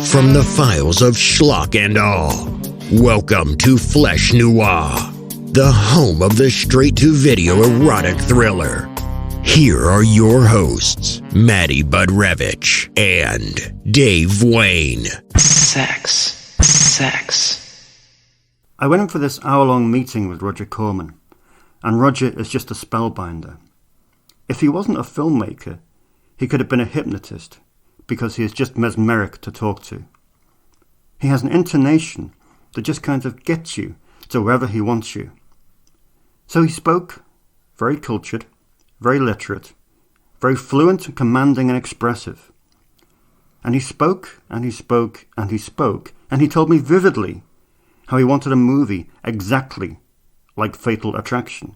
from the files of Schlock and all. Welcome to Flesh Noir, the home of the straight-to-video erotic thriller. Here are your hosts, Matty Budrevich and Dave Wayne. Sex. I went in for this hour-long meeting with Roger Corman, and Roger is just a spellbinder. If he wasn't a filmmaker, he could have been a hypnotist, because he is just mesmeric to talk to. He has an intonation that just kind of gets you to wherever he wants you. So he spoke, very cultured, very literate, very fluent, commanding and expressive. And he spoke, and he spoke, and he spoke, and he told me vividly how he wanted a movie exactly like Fatal Attraction,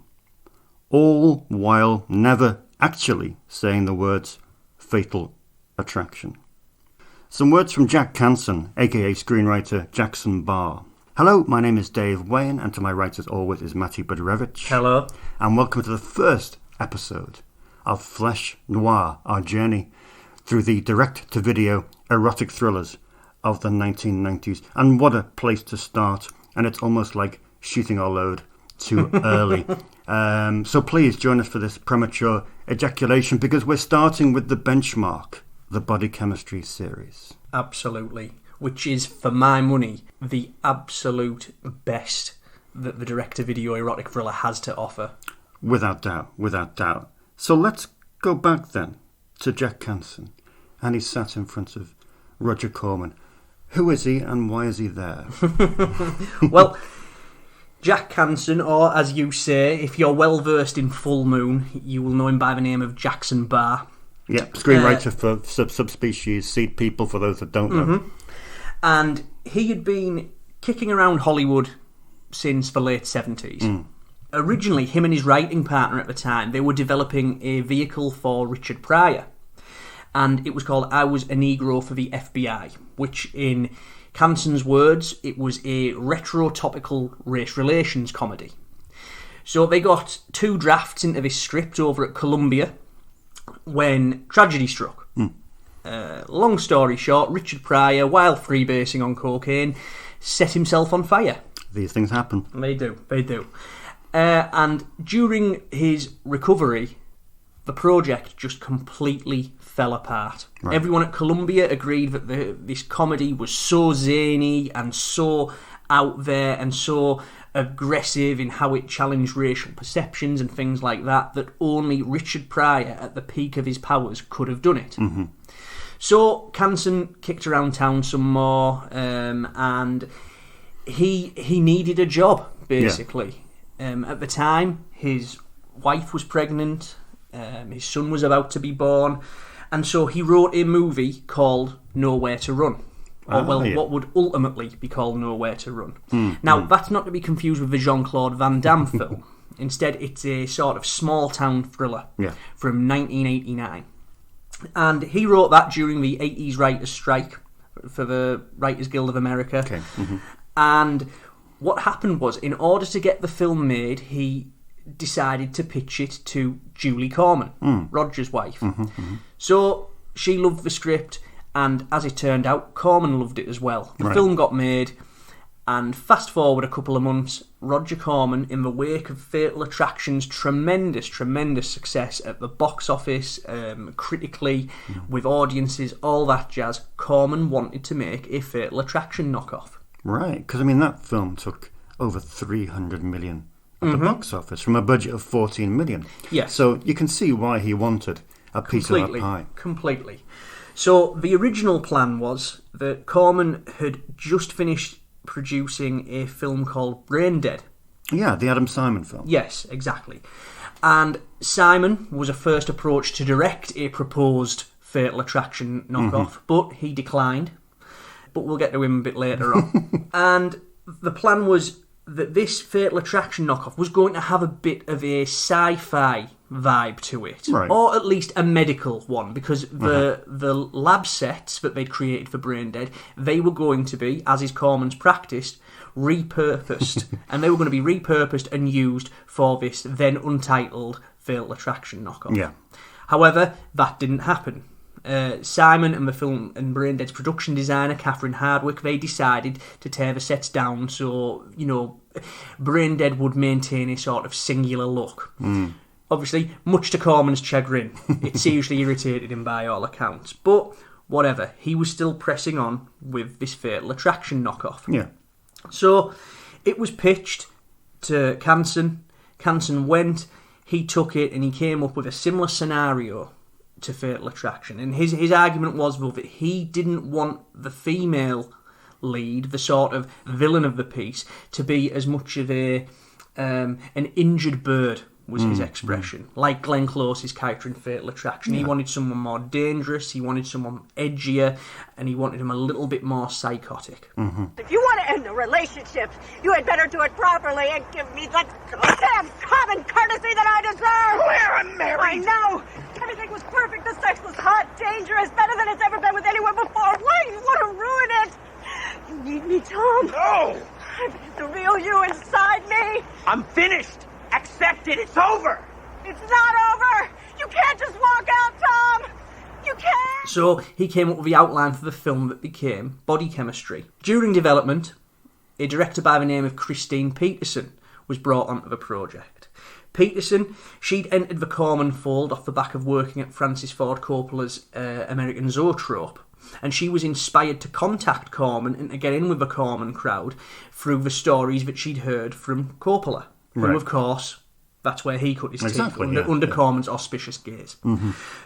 all while never actually saying the words Fatal Attraction. Some words from Jack Canson, aka screenwriter Jackson Barr. Hello, my name is Dave Wayne, and to my right as always is Matty Budrevich. Hello. And welcome to the first episode of Flesh Noir, our journey through the direct-to-video erotic thrillers of the 1990s. And what a place to start, and it's almost like shooting our load too early. So please join us for this premature ejaculation, because we're starting with the benchmark, the Body Chemistry series. Absolutely. Which is, for my money, the absolute best that the direct-to-video erotic thriller has to offer. Without doubt. So let's go back then to Jack Canson. And he sat in front of Roger Corman. Who is he and why is he there? Well, Jack Canson, or as you say, if you're well versed in Full Moon, you will know him by the name of Jackson Barr. Yeah, screenwriter for Subspecies, Seed People, for those that don't know. Mm-hmm. And he had been kicking around Hollywood since the late 70s. Originally, him and his writing partner at the time, they were developing a vehicle for Richard Pryor. And it was called I Was a Negro for the FBI, which in Canson's words, it was a retro-topical race relations comedy. So they got 2 drafts into this script over at Columbia when tragedy struck. Long story short, Richard Pryor, while freebasing on cocaine, set himself on fire. These things happen. They do. And during his recovery, the project just completely fell apart. Right. Everyone at Columbia agreed that this comedy was so zany and so out there and so aggressive in how it challenged racial perceptions and things like that, that only Richard Pryor at the peak of his powers could have done it. Mm-hmm. So Canson kicked around town some more, and he needed a job, basically. Yeah. At the time, his wife was pregnant, his son was about to be born, and so he wrote a movie called Nowhere to Run. What would ultimately be called Nowhere to Run. Now, that's not to be confused with the Jean-Claude Van Damme film. Instead, it's a sort of small-town thriller from 1989. And he wrote that during the 80s writers' strike for the Writers Guild of America. Okay. Mm-hmm. And what happened was, in order to get the film made, he decided to pitch it to Julie Corman, Roger's wife. Mm-hmm, mm-hmm. So she loved the script, and as it turned out, Corman loved it as well. The film got made, and fast forward a couple of months, Roger Corman, in the wake of Fatal Attraction's tremendous success at the box office, critically, with audiences, all that jazz, Corman wanted to make a Fatal Attraction knockoff. Right, because that film took over 300 million at the box office from a budget of 14 million. Yes. So you can see why he wanted a piece of that pie. Completely. So the original plan was that Corman had just finished producing a film called Brain Dead. Yeah, the Adam Simon film. Yes, exactly. And Simon was a first approach to direct a proposed Fatal Attraction knockoff, but he declined. But we'll get to him a bit later on. And the plan was that this Fatal Attraction knockoff was going to have a bit of a sci-fi vibe to it, or at least a medical one, because the lab sets that they'd created for Brain Dead, they were going to be, as is Corman's practice, repurposed, and they were going to be repurposed and used for this then untitled Fatal Attraction knockoff. Yeah. However, that didn't happen. Simon and the film and Braindead's production designer, Catherine Hardwicke, they decided to tear the sets down so, Braindead would maintain a sort of singular look. Obviously, much to Corman's chagrin. It seriously irritated him by all accounts. But whatever, he was still pressing on with this Fatal Attraction knockoff. Yeah. So it was pitched to Canson. Canson went, he took it, and he came up with a similar scenario to Fatal Attraction. And his argument was that he didn't want the female lead, the sort of villain of the piece, to be as much of an injured bird, was his expression. Like Glenn Close's character in Fatal Attraction. He wanted someone more dangerous, he wanted someone edgier, and he wanted him a little bit more psychotic. If you want to end the relationship, you had better do it properly and give me the damn common courtesy that I deserve! We're married! I know! Everything was perfect, the sex was hot, dangerous, better than it's ever been with anyone before. Why do you want to ruin it? You need me, Tom. No! I've got the real you inside me. I'm finished! Accept it, it's over! It's not over! You can't just walk out, Tom! You can't! So he came up with the outline for the film that became Body Chemistry. During development, a director by the name of Christine Peterson was brought onto the project. Peterson, she'd entered the Corman fold off the back of working at Francis Ford Coppola's American Zoetrope, and she was inspired to contact Corman and to get in with the Corman crowd through the stories that she'd heard from Coppola. Who, of course, that's where he cut his teeth, under Corman's auspicious gaze.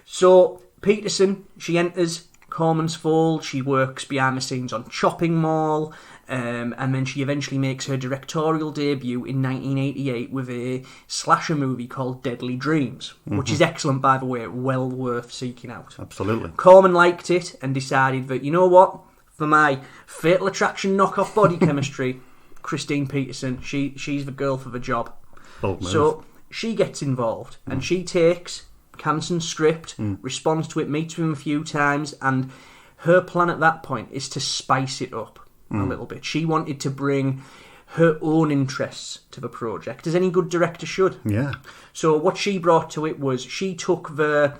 So, Peterson, she enters Corman's fold, she works behind the scenes on Chopping Mall, and then she eventually makes her directorial debut in 1988 with a slasher movie called Deadly Dreams, which is excellent, by the way, well worth seeking out. Absolutely. Corman liked it and decided that, you know what, for my Fatal Attraction knockoff Body Chemistry, Christine Peterson, she's the girl for the job. Bold move. So she gets involved and she takes Canson's script, responds to it, meets with him a few times, and her plan at that point is to spice it up a little bit. She wanted to bring her own interests to the project, as any good director should. Yeah. So what she brought to it was she took the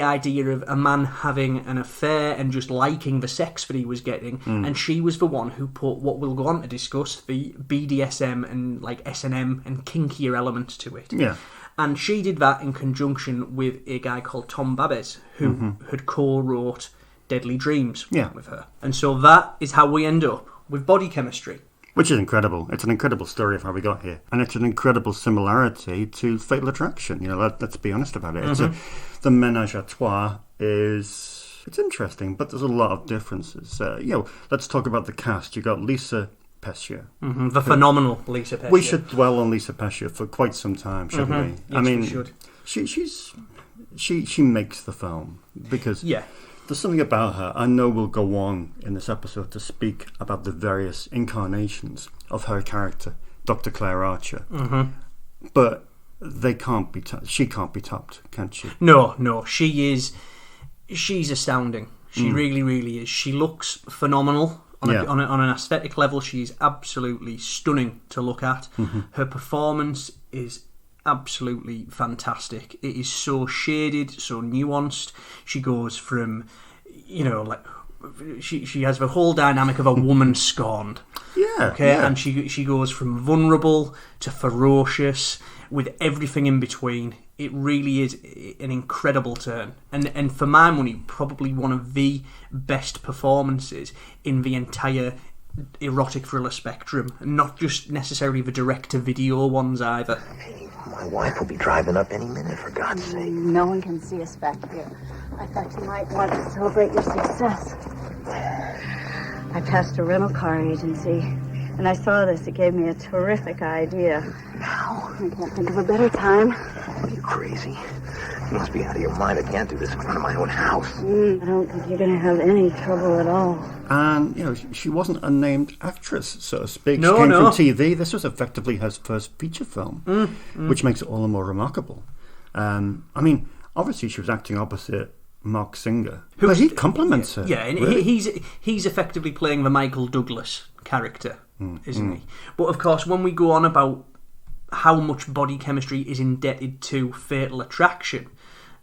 idea of a man having an affair and just liking the sex that he was getting, and she was the one who put what we'll go on to discuss, the BDSM and like S&M and kinkier elements to it. Yeah. And she did that in conjunction with a guy called Tom Babes, who had co-wrote Deadly Dreams with her. And so that is how we end up with Body Chemistry. Which is incredible. It's an incredible story of how we got here. And it's an incredible similarity to Fatal Attraction. Let's be honest about it. The menage a trois it's interesting, but there's a lot of differences. Let's talk about the cast. You got Lisa Pescia. The phenomenal Lisa Pescia. We should dwell on Lisa Pescia for quite some time, shouldn't we? Yes, we should. She makes the film because there's something about her. I know we'll go on in this episode to speak about the various incarnations of her character, Dr. Claire Archer. But they can't be she can't be topped, can she? No, she's astounding. She really, really is. She looks phenomenal on an aesthetic level. She's absolutely stunning to look at. Her performance is absolutely fantastic. It is so shaded, so nuanced. She goes from, she has the whole dynamic of a woman scorned. And she goes from vulnerable to ferocious, with everything in between. It really is an incredible turn, and for my money, probably one of the best performances in the entire erotic thriller spectrum, not just necessarily the direct-to-video ones either. Hey, my wife will be driving up any minute, for God's sake. No one can see us back here. I thought you might want to celebrate your success. I passed a rental car agency, and I saw this. It gave me a terrific idea. How? I can't think of a better time. Are you crazy? You must be out of your mind. I can't do this in front of my own house. I don't think you're going to have any trouble at all. And, she wasn't a named actress, so to speak. No, she came from TV. This was effectively her first feature film, which makes it all the more remarkable. Obviously she was acting opposite Mark Singer, but he compliments her. Yeah, and really. he's effectively playing the Michael Douglas character, isn't he? But of course, when we go on about how much Body Chemistry is indebted to Fatal Attraction,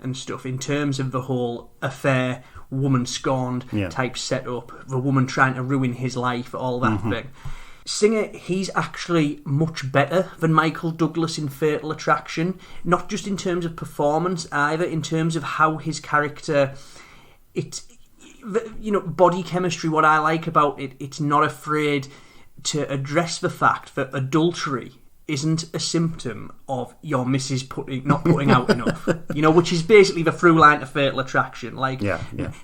and stuff in terms of the whole affair, woman scorned type setup, the woman trying to ruin his life, all that thing. Singer, he's actually much better than Michael Douglas in Fatal Attraction, not just in terms of performance either, in terms of how his character, body chemistry, what I like about it, it's not afraid to address the fact that adultery isn't a symptom of your missus not putting out enough, which is basically the through line to Fatal Attraction. Like,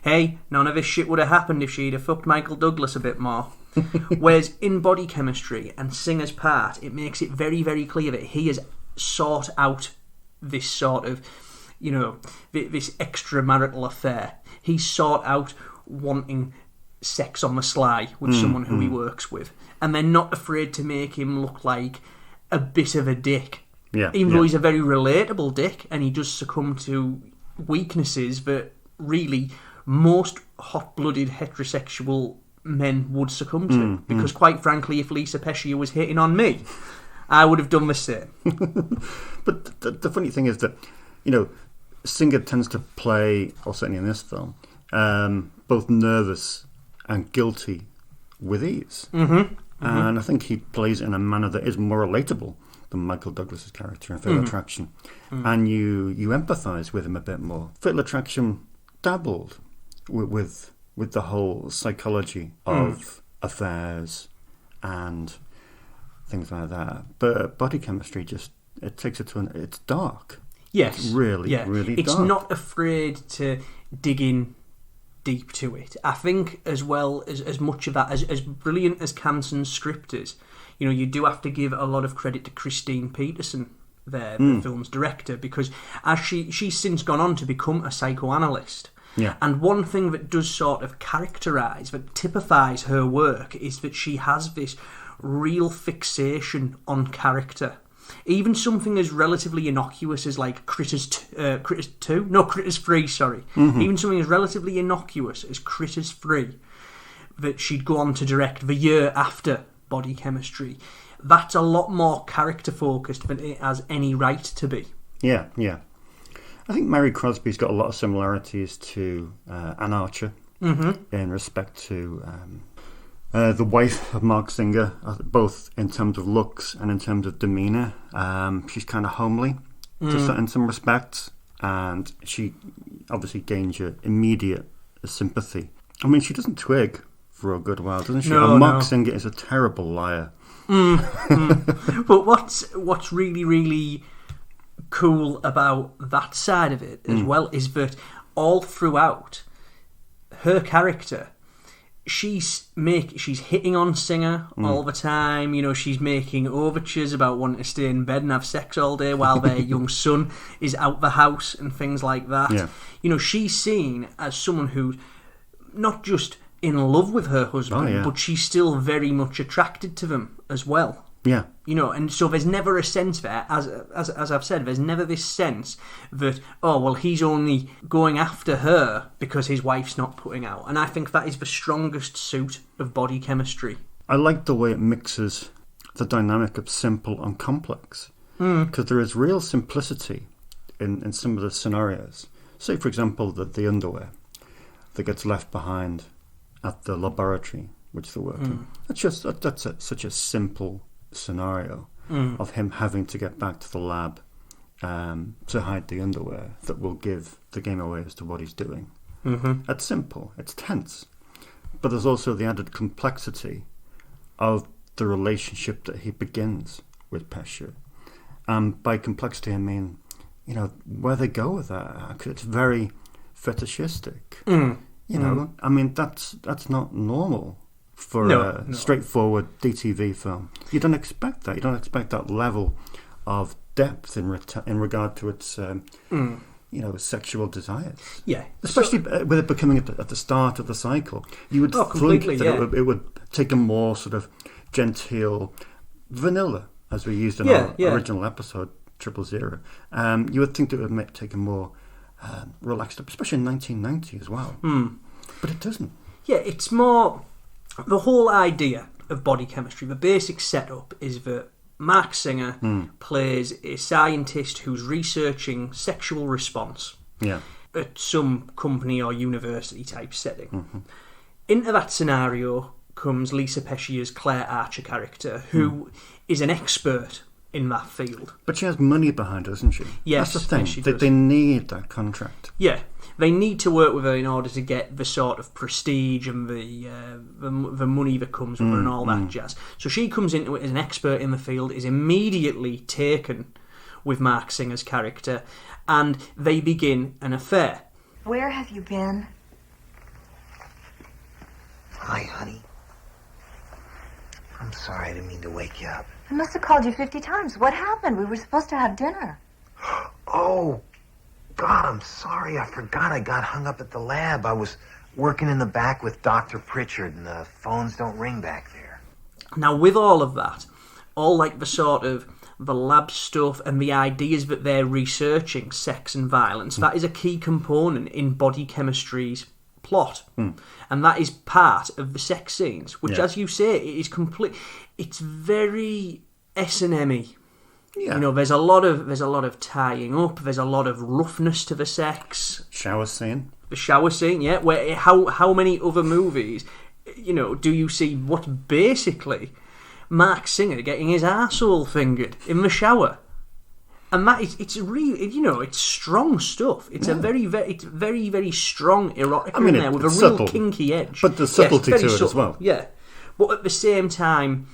hey, none of this shit would have happened if she'd have fucked Michael Douglas a bit more. Whereas in Body Chemistry and Singer's part, it makes it very, very clear that he has sought out this sort of, this extramarital affair. He's sought out wanting sex on the sly with someone who he works with. And they're not afraid to make him look like a bit of a dick. Even though he's a very relatable dick, and he does succumb to weaknesses that really most hot-blooded heterosexual men would succumb to. Because quite frankly, if Lisa Pescia was hitting on me, I would have done the same. But the funny thing is that, Singer tends to play, or certainly in this film, both nervous and guilty with ease. And I think he plays in a manner that is more relatable than Michael Douglas's character in Fatal Attraction. And you empathise with him a bit more. Fatal Attraction dabbled with the whole psychology of affairs and things like that. But Body Chemistry it takes it to it's dark. Yes. It's really dark. It's not afraid to dig in deep to it. I think as well as much of that, as brilliant as Kanson's script is, you do have to give a lot of credit to Christine Peterson there, the film's director, because as she's since gone on to become a psychoanalyst. And one thing that does sort of characterise, that typifies her work, is that she has this real fixation on character. Even something as relatively innocuous as like Critters 3, sorry. Even something as relatively innocuous as Critters 3, that she'd go on to direct the year after Body Chemistry. That's a lot more character focused than it has any right to be. Yeah. I think Mary Crosby's got a lot of similarities to Anne Archer in respect to the wife of Mark Singer, both in terms of looks and in terms of demeanour. She's kind of homely in some respects, and she obviously gains your immediate sympathy. I mean, she doesn't twig for a good while, doesn't she? And Mark Singer is a terrible liar. But what's really, really cool about that side of it as well is that all throughout her character, she's hitting on Singer all the time. She's making overtures about wanting to stay in bed and have sex all day while their young son is out the house and things like that. She's seen as someone who's not just in love with her husband, but she's still very much attracted to them as well. And so there's never a sense there, as I've said, there's never this sense that, he's only going after her because his wife's not putting out. And I think that is the strongest suit of Body Chemistry. I like the way it mixes the dynamic of simple and complex, because there is real simplicity in some of the scenarios. Say, for example, the underwear that gets left behind at the laboratory which they're working. That's such a simple scenario of him having to get back to the lab to hide the underwear that will give the game away as to what he's doing. It's simple, it's tense, but there's also the added complexity of the relationship that he begins with Pescia. By complexity I mean, where they go with that, it's very fetishistic. I mean, that's not normal for a straightforward DTV film. You don't expect that. You don't expect that level of depth in regard to its, sexual desires. Especially with it becoming at the start of the cycle. You would think that it would take a more sort of genteel vanilla, as we used in our original episode, 000. You would think that it would take a more relaxed, especially in 1990 as well. But it doesn't. It's more... The whole idea of Body Chemistry, the basic setup, is that Mark Singer plays a scientist who's researching sexual response at some company or university type setting. Into that scenario comes Lisa Pescia's Claire Archer character, who is an expert in that field. But she has money behind her, doesn't she? Yes, that's the thing. yes, she does. They need that contract. Yeah, they need to work with her in order to get the sort of prestige and the money that comes with her and all that jazz. So she comes into it as an expert in the field, is immediately taken with Mark Singer's character, and they begin an affair. Where have you been? Hi, honey. I'm sorry, I didn't mean to wake you up. I must have called you 50 times. What happened? We were supposed to have dinner. Oh, God, I'm sorry. I forgot I got hung up at the lab. I was working in the back with Dr. Pritchard, and the phones don't ring back there. Now, with all of that, all like the sort of the lab stuff and the ideas that they're researching, sex and violence, that is a key component in Body Chemistry's plot. And that is part of the sex scenes, which, as you say, it is complete. It's very S&M-y. Yeah. You know, there's a lot of tying up. There's a lot of roughness to the sex. Shower scene. The shower scene, yeah. Where how many other movies, you know, do you see what's basically Mark Singer getting his arsehole fingered in the shower? And that is, it's really, you know, it's strong stuff. It's a very, very strong erotica in there with a real subtle, kinky edge. But there's subtlety to it subtle, as well. Yeah. But at the same time,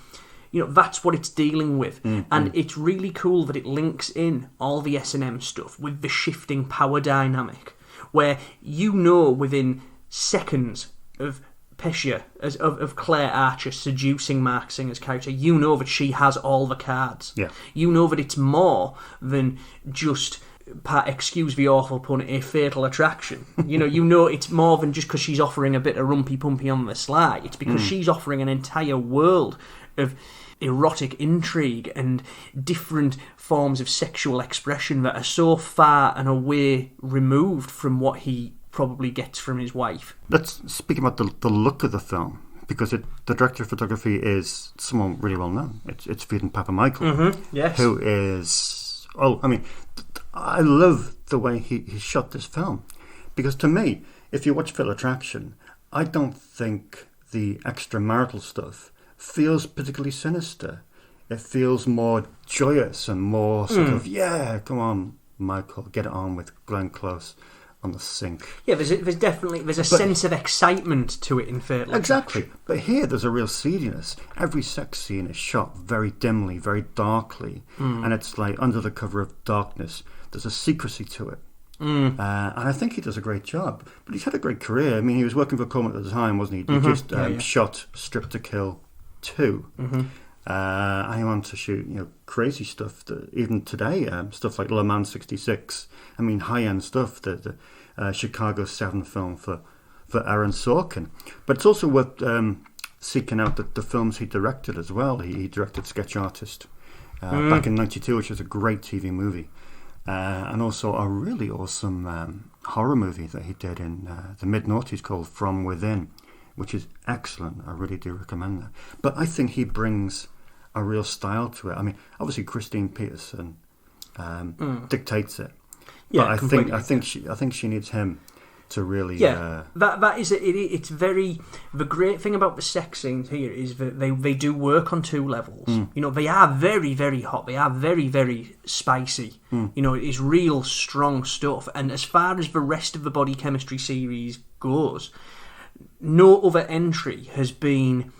you know, that's what it's dealing with. And it's really cool that it links in all the S&M stuff with the shifting power dynamic, where you know within seconds of Pescia, of Claire Archer seducing Mark Singer's character, you know that she has all the cards. Yeah. You know that it's more than just, excuse the awful pun, a fatal attraction. You know it's more than just because she's offering a bit of rumpy-pumpy on the sly. It's because she's offering an entire world of erotic intrigue and different forms of sexual expression that are so far and away removed from what he probably gets from his wife. Let's speak about the look of the film, because the director of photography is someone really well known. It's Vieden Papamichael, Yes. who is... Oh, I mean, I love the way he shot this film, because to me, if you watch Fatal Attraction, I don't think the extramarital stuff feels particularly sinister. It feels more joyous and more sort of, yeah, come on, Michael, get it on with Glenn Close on the sink. Yeah, there's definitely a sense of excitement to it in Fatal Exactly. Attraction. But here there's a real seediness. Every sex scene is shot very dimly, very darkly, and it's like under the cover of darkness. There's a secrecy to it. And I think he does a great job. But he's had a great career. I mean, he was working for Corman at the time, wasn't he? He just shot Strip to Kill 2. And he went on to shoot, you know, crazy stuff that even today, stuff like Le Mans 66. I mean, high-end stuff. The Chicago 7 film for Aaron Sorkin. But it's also worth seeking out the films he directed as well. He directed Sketch Artist back in '92, which was a great TV movie. And also a really awesome horror movie that he did in the mid-noughties called From Within, which is excellent. I really do recommend that. But I think he brings a real style to it. I mean, obviously Christine Peterson dictates it. Yeah, but I think she needs him to really. Yeah, that is it. It's very. The great thing about the sex scenes here is that they do work on two levels. You know, they are very, very hot. They are very, very spicy. You know, it is real strong stuff. And as far as the rest of the Body Chemistry series goes, no other entry has been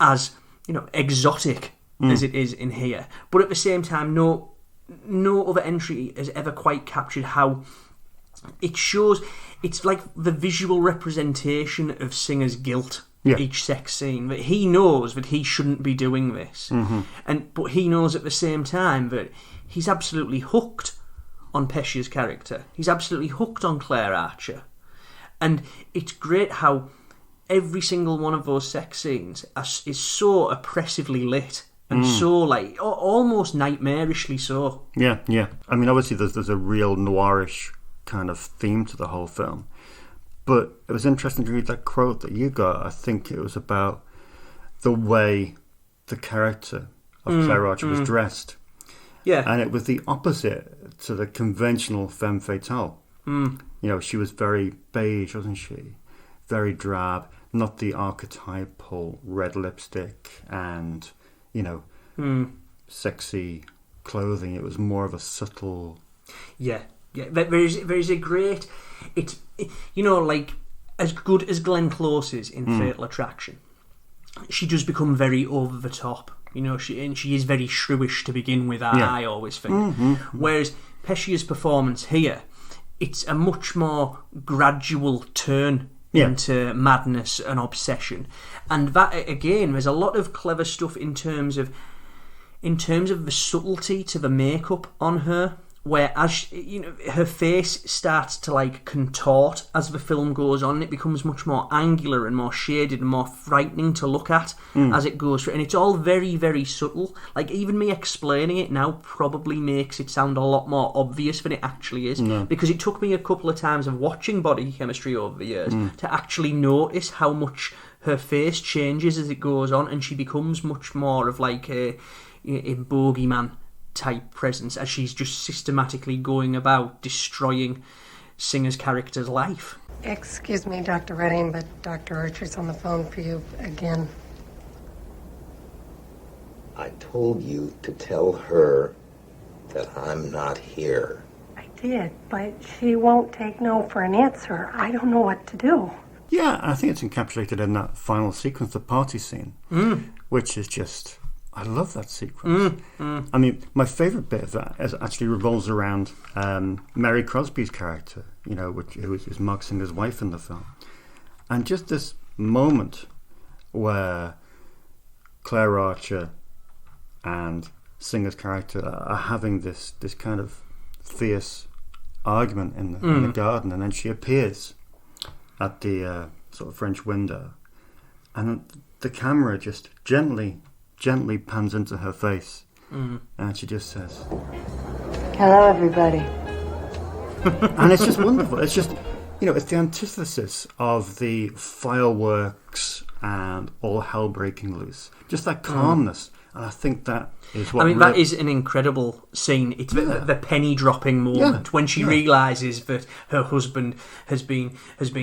as, you know, exotic as it is in here. But at the same time, no other entry has ever quite captured how it shows. It's like the visual representation of Singer's guilt. Each sex scene, that he knows that he shouldn't be doing this, but he knows at the same time that he's absolutely hooked on Pescia's character. He's absolutely hooked on Claire Archer, and it's great how every single one of those sex scenes is so oppressively lit. And so, like, almost nightmarishly so. Yeah. I mean, obviously there's a real noirish kind of theme to the whole film. But it was interesting to read that quote that you got. I think it was about the way the character of Claire Archer was dressed. Yeah. And it was the opposite to the conventional femme fatale. You know, she was very beige, wasn't she? Very drab, not the archetypal red lipstick and, you know, sexy clothing. It was more of a subtle... Yeah. There is a great... you know, like, as good as Glenn Close is in Fatal Attraction, she does become very over the top. You know, she is very shrewish to begin with, I always think. Whereas Pescia's performance here, it's a much more gradual turn into madness and obsession. And that, again, there's a lot of clever stuff in terms of the subtlety to the makeup on her, where her face starts to like contort as the film goes on. It becomes much more angular and more shaded and more frightening to look at as it goes through. And it's all very, very subtle. Like, even me explaining it now probably makes it sound a lot more obvious than it actually is. No. Because it took me a couple of times of watching Body Chemistry over the years to actually notice how much her face changes as it goes on, and she becomes much more of like a bogeyman type presence as she's just systematically going about destroying Singer's character's life. Excuse me, Dr. Redding, but Dr. Archer's on the phone for you again. I told you to tell her that I'm not here. I did, but she won't take no for an answer. I don't know what to do. Yeah, I think it's encapsulated in that final sequence, the party scene, which is just... I love that sequence. I mean, my favourite bit of that actually revolves around Mary Crosby's character, you know, who is Mark Singer's wife in the film. And just this moment where Claire Archer and Singer's character are having this kind of fierce argument in the garden, and then she appears at the sort of French window, and the camera just gently pans into her face, and she just says, Hello, everybody. And it's just wonderful. It's just, you know, it's the antithesis of the fireworks and all hell breaking loose. Just that calmness. And I think that is what... I mean, that is an incredible scene. It's the penny dropping moment when she realises that her husband has been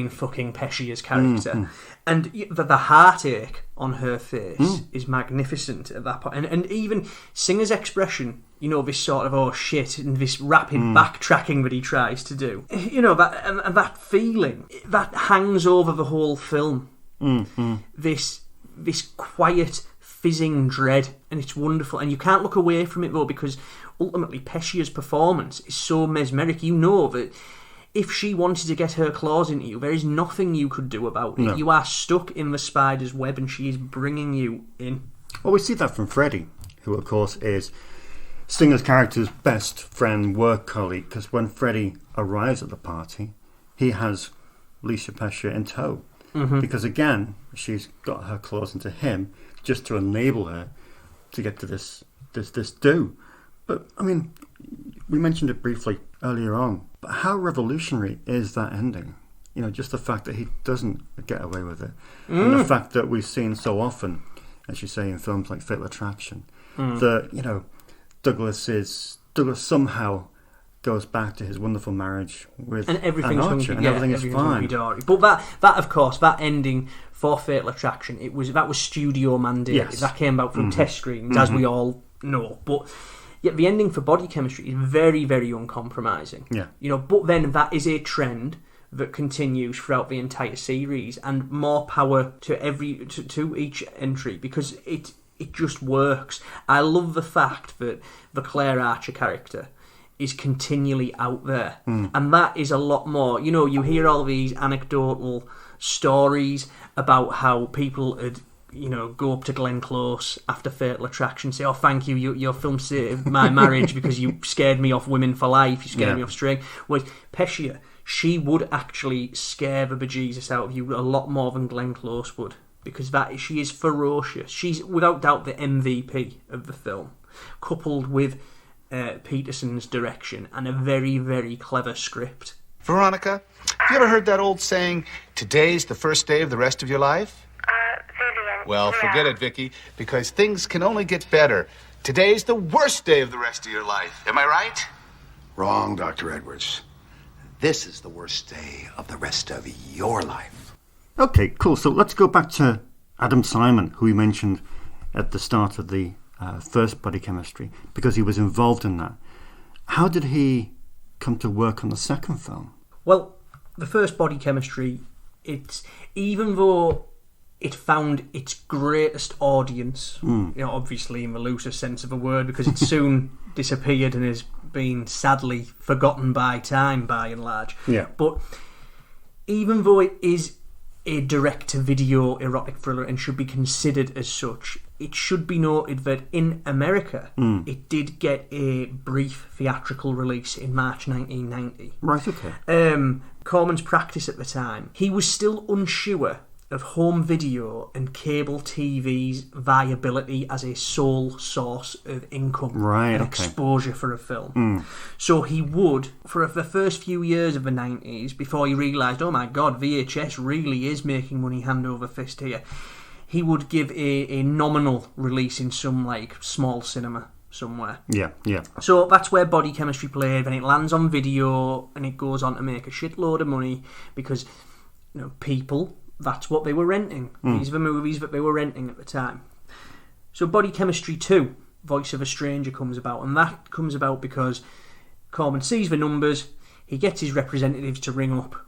fucking Pescia's character. And the heartache on her face is magnificent at that point. And even Singer's expression, you know, this sort of, oh shit, and this rapid backtracking that he tries to do. You know, that feeling, that hangs over the whole film. This quiet... fizzing dread, and it's wonderful, and you can't look away from it though, because ultimately Pescia's performance is so mesmeric. You know that if she wanted to get her claws into you, there is nothing you could do about it. No. You are stuck in the spider's web, and she is bringing you in. Well, we see that from Freddie, who of course is Singer's character's best friend, work colleague, because when Freddie arrives at the party, he has Lisa Pescia in tow, because again, she's got her claws into him, just to enable her to get to this do. But, I mean, we mentioned it briefly earlier on, but how revolutionary is that ending? You know, just the fact that he doesn't get away with it. And the fact that we've seen so often, as you say, in films like Fatal Attraction, that, you know, Douglas somehow goes back to his wonderful marriage with everything's Archer, and everything is fine. But that, of course, that ending for Fatal Attraction, that was studio mandated. Yes. That came out from test screenings, as we all know. But yet the ending for Body Chemistry is very, very uncompromising. Yeah. You know, but then that is a trend that continues throughout the entire series, and more power to each entry, because it just works. I love the fact that the Claire Archer character is continually out there, and that is a lot more. You know, you hear all these anecdotal stories about how people had, you know, go up to Glenn Close after Fatal Attraction, say, oh, thank you, your film saved my marriage because you scared me off Women for Life, you scared me off Straying. Whereas Pescia, she would actually scare the bejesus out of you a lot more than Glenn Close would, because she is ferocious. She's without doubt the MVP of the film, coupled with Peterson's direction and a very, very clever script. Veronica, have you ever heard that old saying, today's the first day of the rest of your life? Vivian. Well, forget it, Vicky, because things can only get better. Today's the worst day of the rest of your life. Am I right? Wrong, Dr. Edwards. This is the worst day of the rest of your life. Okay, cool. So let's go back to Adam Simon, who we mentioned at the start of the first Body Chemistry, because he was involved in that. How did he come to work on the second film? Well, the first Body Chemistry, even though it found its greatest audience, obviously in the loosest sense of a word, because it soon disappeared and has been sadly forgotten by time, by and large. Yeah. But even though it is a direct-to-video erotic thriller and should be considered as such, it should be noted that in America, it did get a brief theatrical release in March 1990. Right, okay. Corman's practice at the time, he was still unsure of home video and cable TV's viability as a sole source of income and exposure for a film. So he would, for the first few years of the 90s, before he realised, oh my god, VHS really is making money hand over fist here, he would give a nominal release in some small cinema somewhere. Yeah. So that's where Body Chemistry played, and it lands on video and it goes on to make a shitload of money because people, that's what they were renting. These are the movies that they were renting at the time. So Body Chemistry 2, Voice of a Stranger, comes about, and that comes about because Corman sees the numbers, he gets his representatives to ring up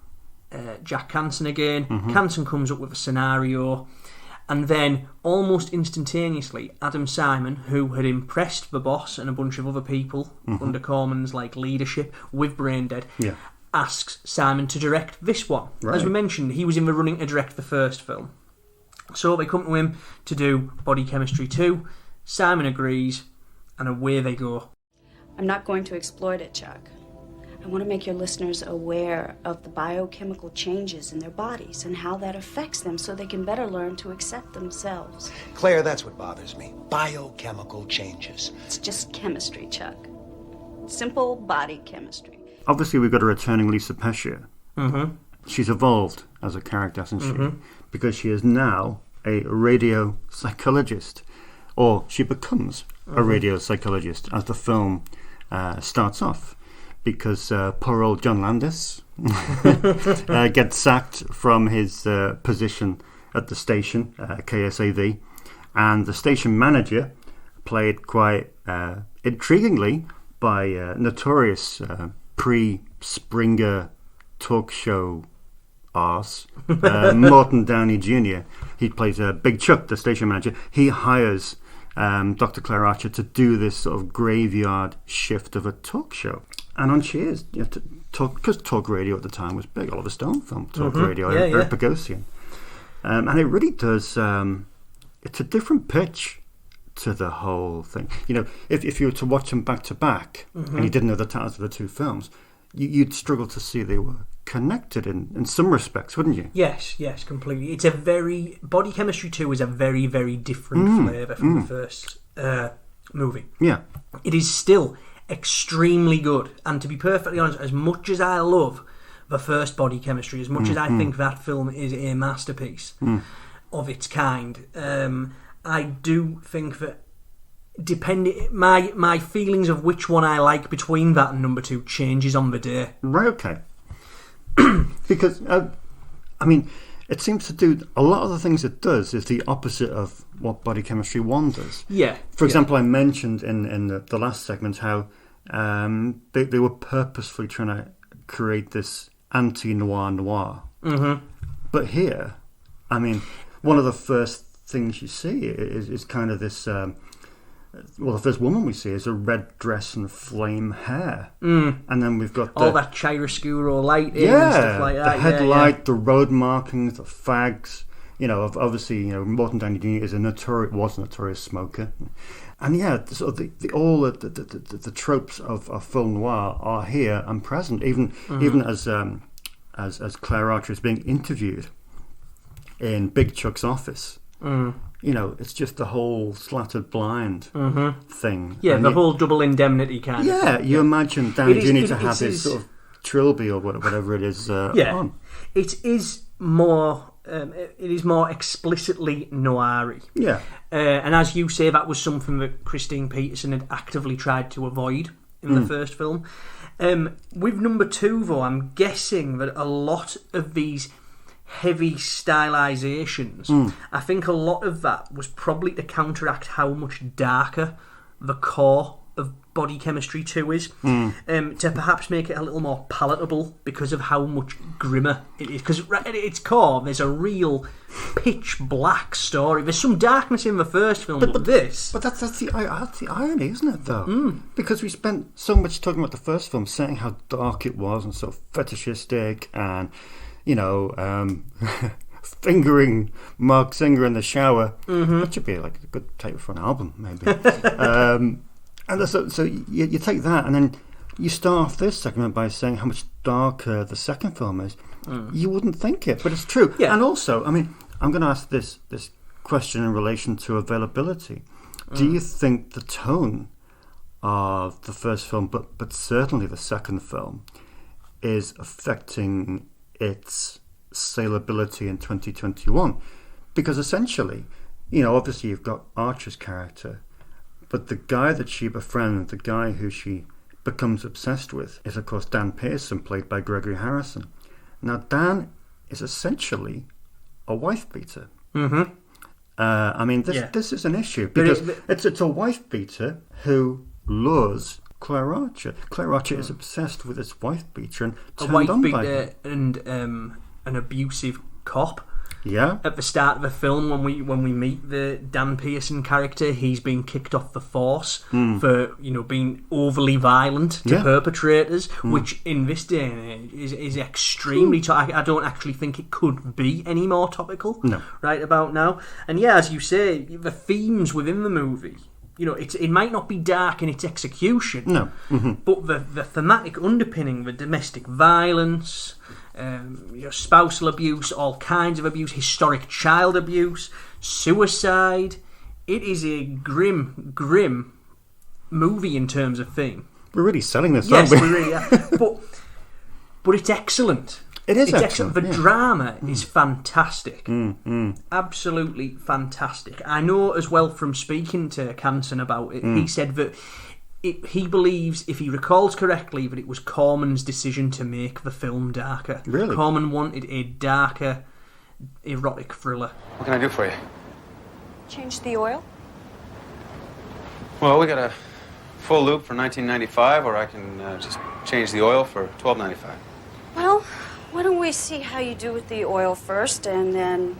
Jack Canson again. Canson comes up with a scenario, and then almost instantaneously Adam Simon, who had impressed the boss and a bunch of other people under Corman's leadership with Braindead, asks Simon to direct this one. Right. As we mentioned, he was in the running to direct the first film. So they come to him to do Body Chemistry 2. Simon agrees, and away they go. I'm not going to exploit it, Chuck. I want to make your listeners aware of the biochemical changes in their bodies and how that affects them so they can better learn to accept themselves. Claire, that's what bothers me. Biochemical changes. It's just chemistry, Chuck. Simple body chemistry. Obviously, we've got a returning Lisa Pescia. She's evolved as a character, hasn't she? Because she is now a radio psychologist, or she becomes a radio psychologist as the film starts off. Because poor old John Landis gets sacked from his position at the station, KSAV, and the station manager, played quite intriguingly by notorious pre-Springer talk show arse, Morton Downey Jr. He plays Big Chuck, the station manager. He hires Dr. Claire Archer to do this sort of graveyard shift of a talk show. And on she is, because talk radio at the time was big. Oliver Stone filmed talk radio, Eric Bogosian. And it really does, it's a different pitch to the whole thing. If you were to watch them back to back, and you didn't know the titles of the two films, you'd struggle to see they were connected in some respects, wouldn't you? Yes, completely. It's Body Chemistry 2 is a very, very different flavour from the first movie. Yeah. It is still extremely good, and to be perfectly honest, as much as I love the first Body Chemistry, as much as I think that film is a masterpiece of its kind, I do think that my feelings of which one I like between that and number 2 changes on the day. Right, okay. Because it seems to do a lot of the things it does is the opposite of what Body Chemistry 1 does. Yeah. For example, I mentioned in the last segment how they were purposefully trying to create this anti-noir. But here, one of the first things you see is kind of this... the first woman we see is a red dress and flame hair. And then we've got all that chiaroscuro lighting and stuff like that. The headlight, the road markings, the fags. Obviously, Morton Downey Jr. was a notorious smoker. And sort of the tropes of film noir are here and present. Even as Claire Archer is being interviewed in Big Chuck's office. It's just the whole slatted blind thing. Yeah, and the whole double indemnity kind of thing. Yeah, you imagine Downey Jr. to have his sort of trilby or whatever it is on. It is more explicitly noir-y. Yeah. And as you say, that was something that Christine Peterson had actively tried to avoid in the first film. With number 2, though, I'm guessing that a lot of these heavy stylizations, I think a lot of that was probably to counteract how much darker the core of Body Chemistry 2 is, to perhaps make it a little more palatable because of how much grimmer it is. Because at its core, there's a real pitch black story. There's some darkness in the first film, but that's the irony, isn't it, though? Because we spent so much talking about the first film, saying how dark it was and so fetishistic and, fingering Mark Singer in the shower. That should be like a good title for an album, maybe. And so you take that, and then you start off this segment by saying how much darker the second film is. You wouldn't think it, but it's true. Yeah. And also, I mean, I'm going to ask this question in relation to availability. Do you think the tone of the first film, but certainly the second film, is affecting its saleability in 2021? Because essentially, obviously you've got Archer's character, but the guy that she befriends, the guy who she becomes obsessed with, is of course Dan Pearson, played by Gregory Harrison. Now Dan is essentially a wife beater. I mean, this is an issue because it's a wife beater who lures Claire Archer. Claire Archer is obsessed with this wife beater and turned on by him. And an abusive cop. Yeah. At the start of the film, when we meet the Dan Pearson character, he's being kicked off the force for being overly violent to perpetrators, which in this day and age is extremely. I don't actually think it could be any more topical. No. Right about now, and yeah, as you say, the themes within the movie. It might not be dark in its execution. No. But the thematic underpinning, the domestic violence. Spousal abuse, all kinds of abuse, historic child abuse, suicide. It is a grim movie in terms of theme. We're really selling this, yes, aren't we? We really are. But it's excellent. It's excellent. The drama is fantastic. Absolutely fantastic. I know as well from speaking to Canson about it, he said that he believes, if he recalls correctly, that it was Corman's decision to make the film darker. Really? Corman wanted a darker, erotic thriller. What can I do for you? Change the oil? Well, we got a full loop for $19.95, or I can just change the oil for $12.95. Well, why don't we see how you do with the oil first, and then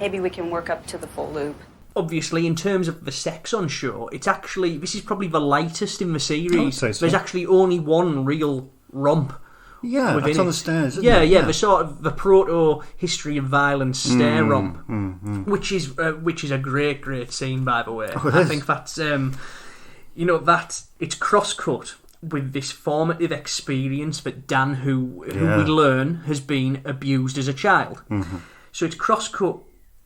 maybe we can work up to the full loop. Obviously, in terms of the sex on show, this is probably the lightest in the series. I'd say so. There's actually only one real romp. Yeah, that's on the stairs, isn't it? Yeah, the sort of the proto history of violence stair romp, which is a great scene, by the way. I think that's that it's cross-cut with this formative experience that Dan, who we learn has been abused as a child. So it's cross-cut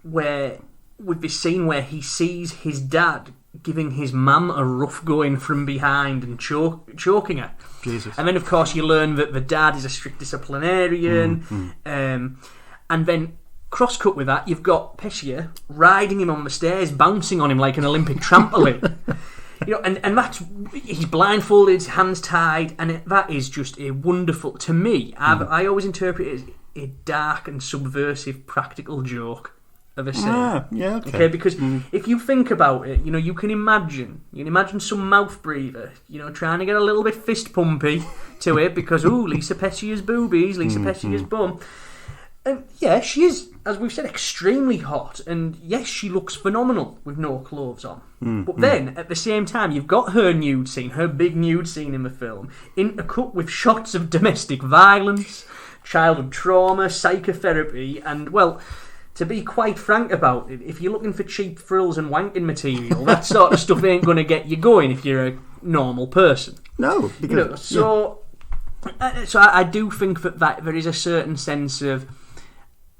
with this scene where he sees his dad giving his mum a rough going from behind and choking her. Jesus. And then, of course, you learn that the dad is a strict disciplinarian. And then, cross-cut with that, you've got Pescia riding him on the stairs, bouncing on him like an Olympic trampoline. And that's... He's blindfolded, hands tied, and that is just a wonderful... To me, I always interpret it as a dark and subversive practical joke of a scene. Okay. Because if you think about it, you can imagine some mouth breather, trying to get a little bit fist pumpy to it because Lisa Pescia's boobies, Lisa Pescia's bum. And she is, as we've said, extremely hot, and yes, she looks phenomenal with no clothes on. But then, at the same time, you've got her nude scene, her big nude scene in the film, intercut with shots of domestic violence, childhood trauma, psychotherapy, and, well, to be quite frank about it, if you're looking for cheap frills and wanking material, that sort of stuff ain't going to get you going if you're a normal person. No. Because, so I do think that there is a certain sense of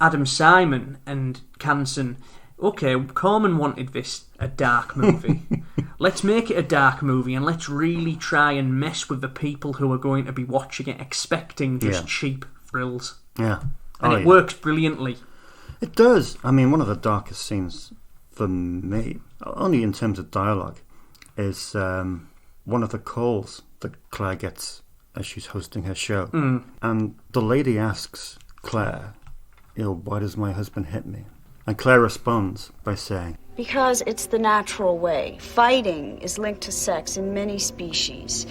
Adam Simon and Canson. Okay, Corman wanted this a dark movie. Let's make it a dark movie and let's really try and mess with the people who are going to be watching it expecting just cheap thrills. Yeah. And it works brilliantly. It does. I mean, one of the darkest scenes for me, only in terms of dialogue, is one of the calls that Claire gets as she's hosting her show. Mm. And the lady asks Claire, why does my husband hit me? And Claire responds by saying, Because it's the natural way. Fighting is linked to sex in many species.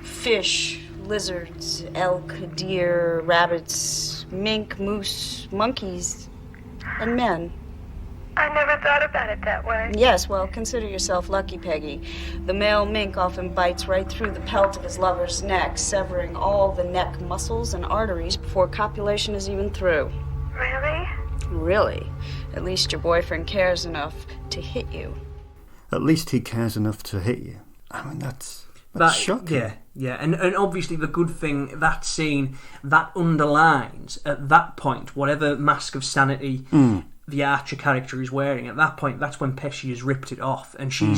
Fish, lizards, elk, deer, rabbits, mink, moose, monkeys, and men. I never thought about it that way. Yes, well, consider yourself lucky, Peggy. The male mink often bites right through the pelt of his lover's neck, severing all the neck muscles and arteries before copulation is even through. Really? Really? At least your boyfriend cares enough to hit you. At least he cares enough to hit you. I mean, that's shocking. Yeah. And obviously the good thing, that scene, that underlines, at that point, whatever mask of sanity the Archer character is wearing, at that point, that's when Pescia has ripped it off. And she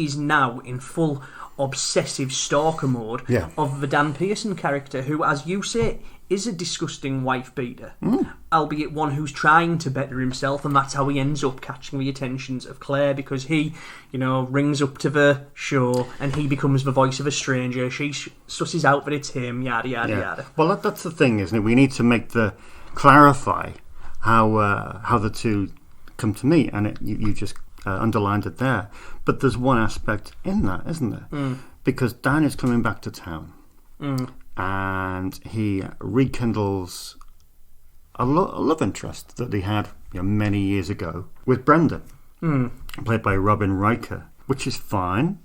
is now in full obsessive stalker mode of the Dan Pearson character, who, as you say, is a disgusting wife beater, albeit one who's trying to better himself, and that's how he ends up catching the attentions of Claire, because he, rings up to the show and he becomes the voice of a stranger. She susses out that it's him, yada yada yada. Well, that's the thing, isn't it? We need to clarify how the two come to meet, and you just underlined it there. But there's one aspect in that, isn't there? Because Dan is coming back to town. And he rekindles a love interest that he had many years ago with Brenda, played by Robin Riker, which is fine.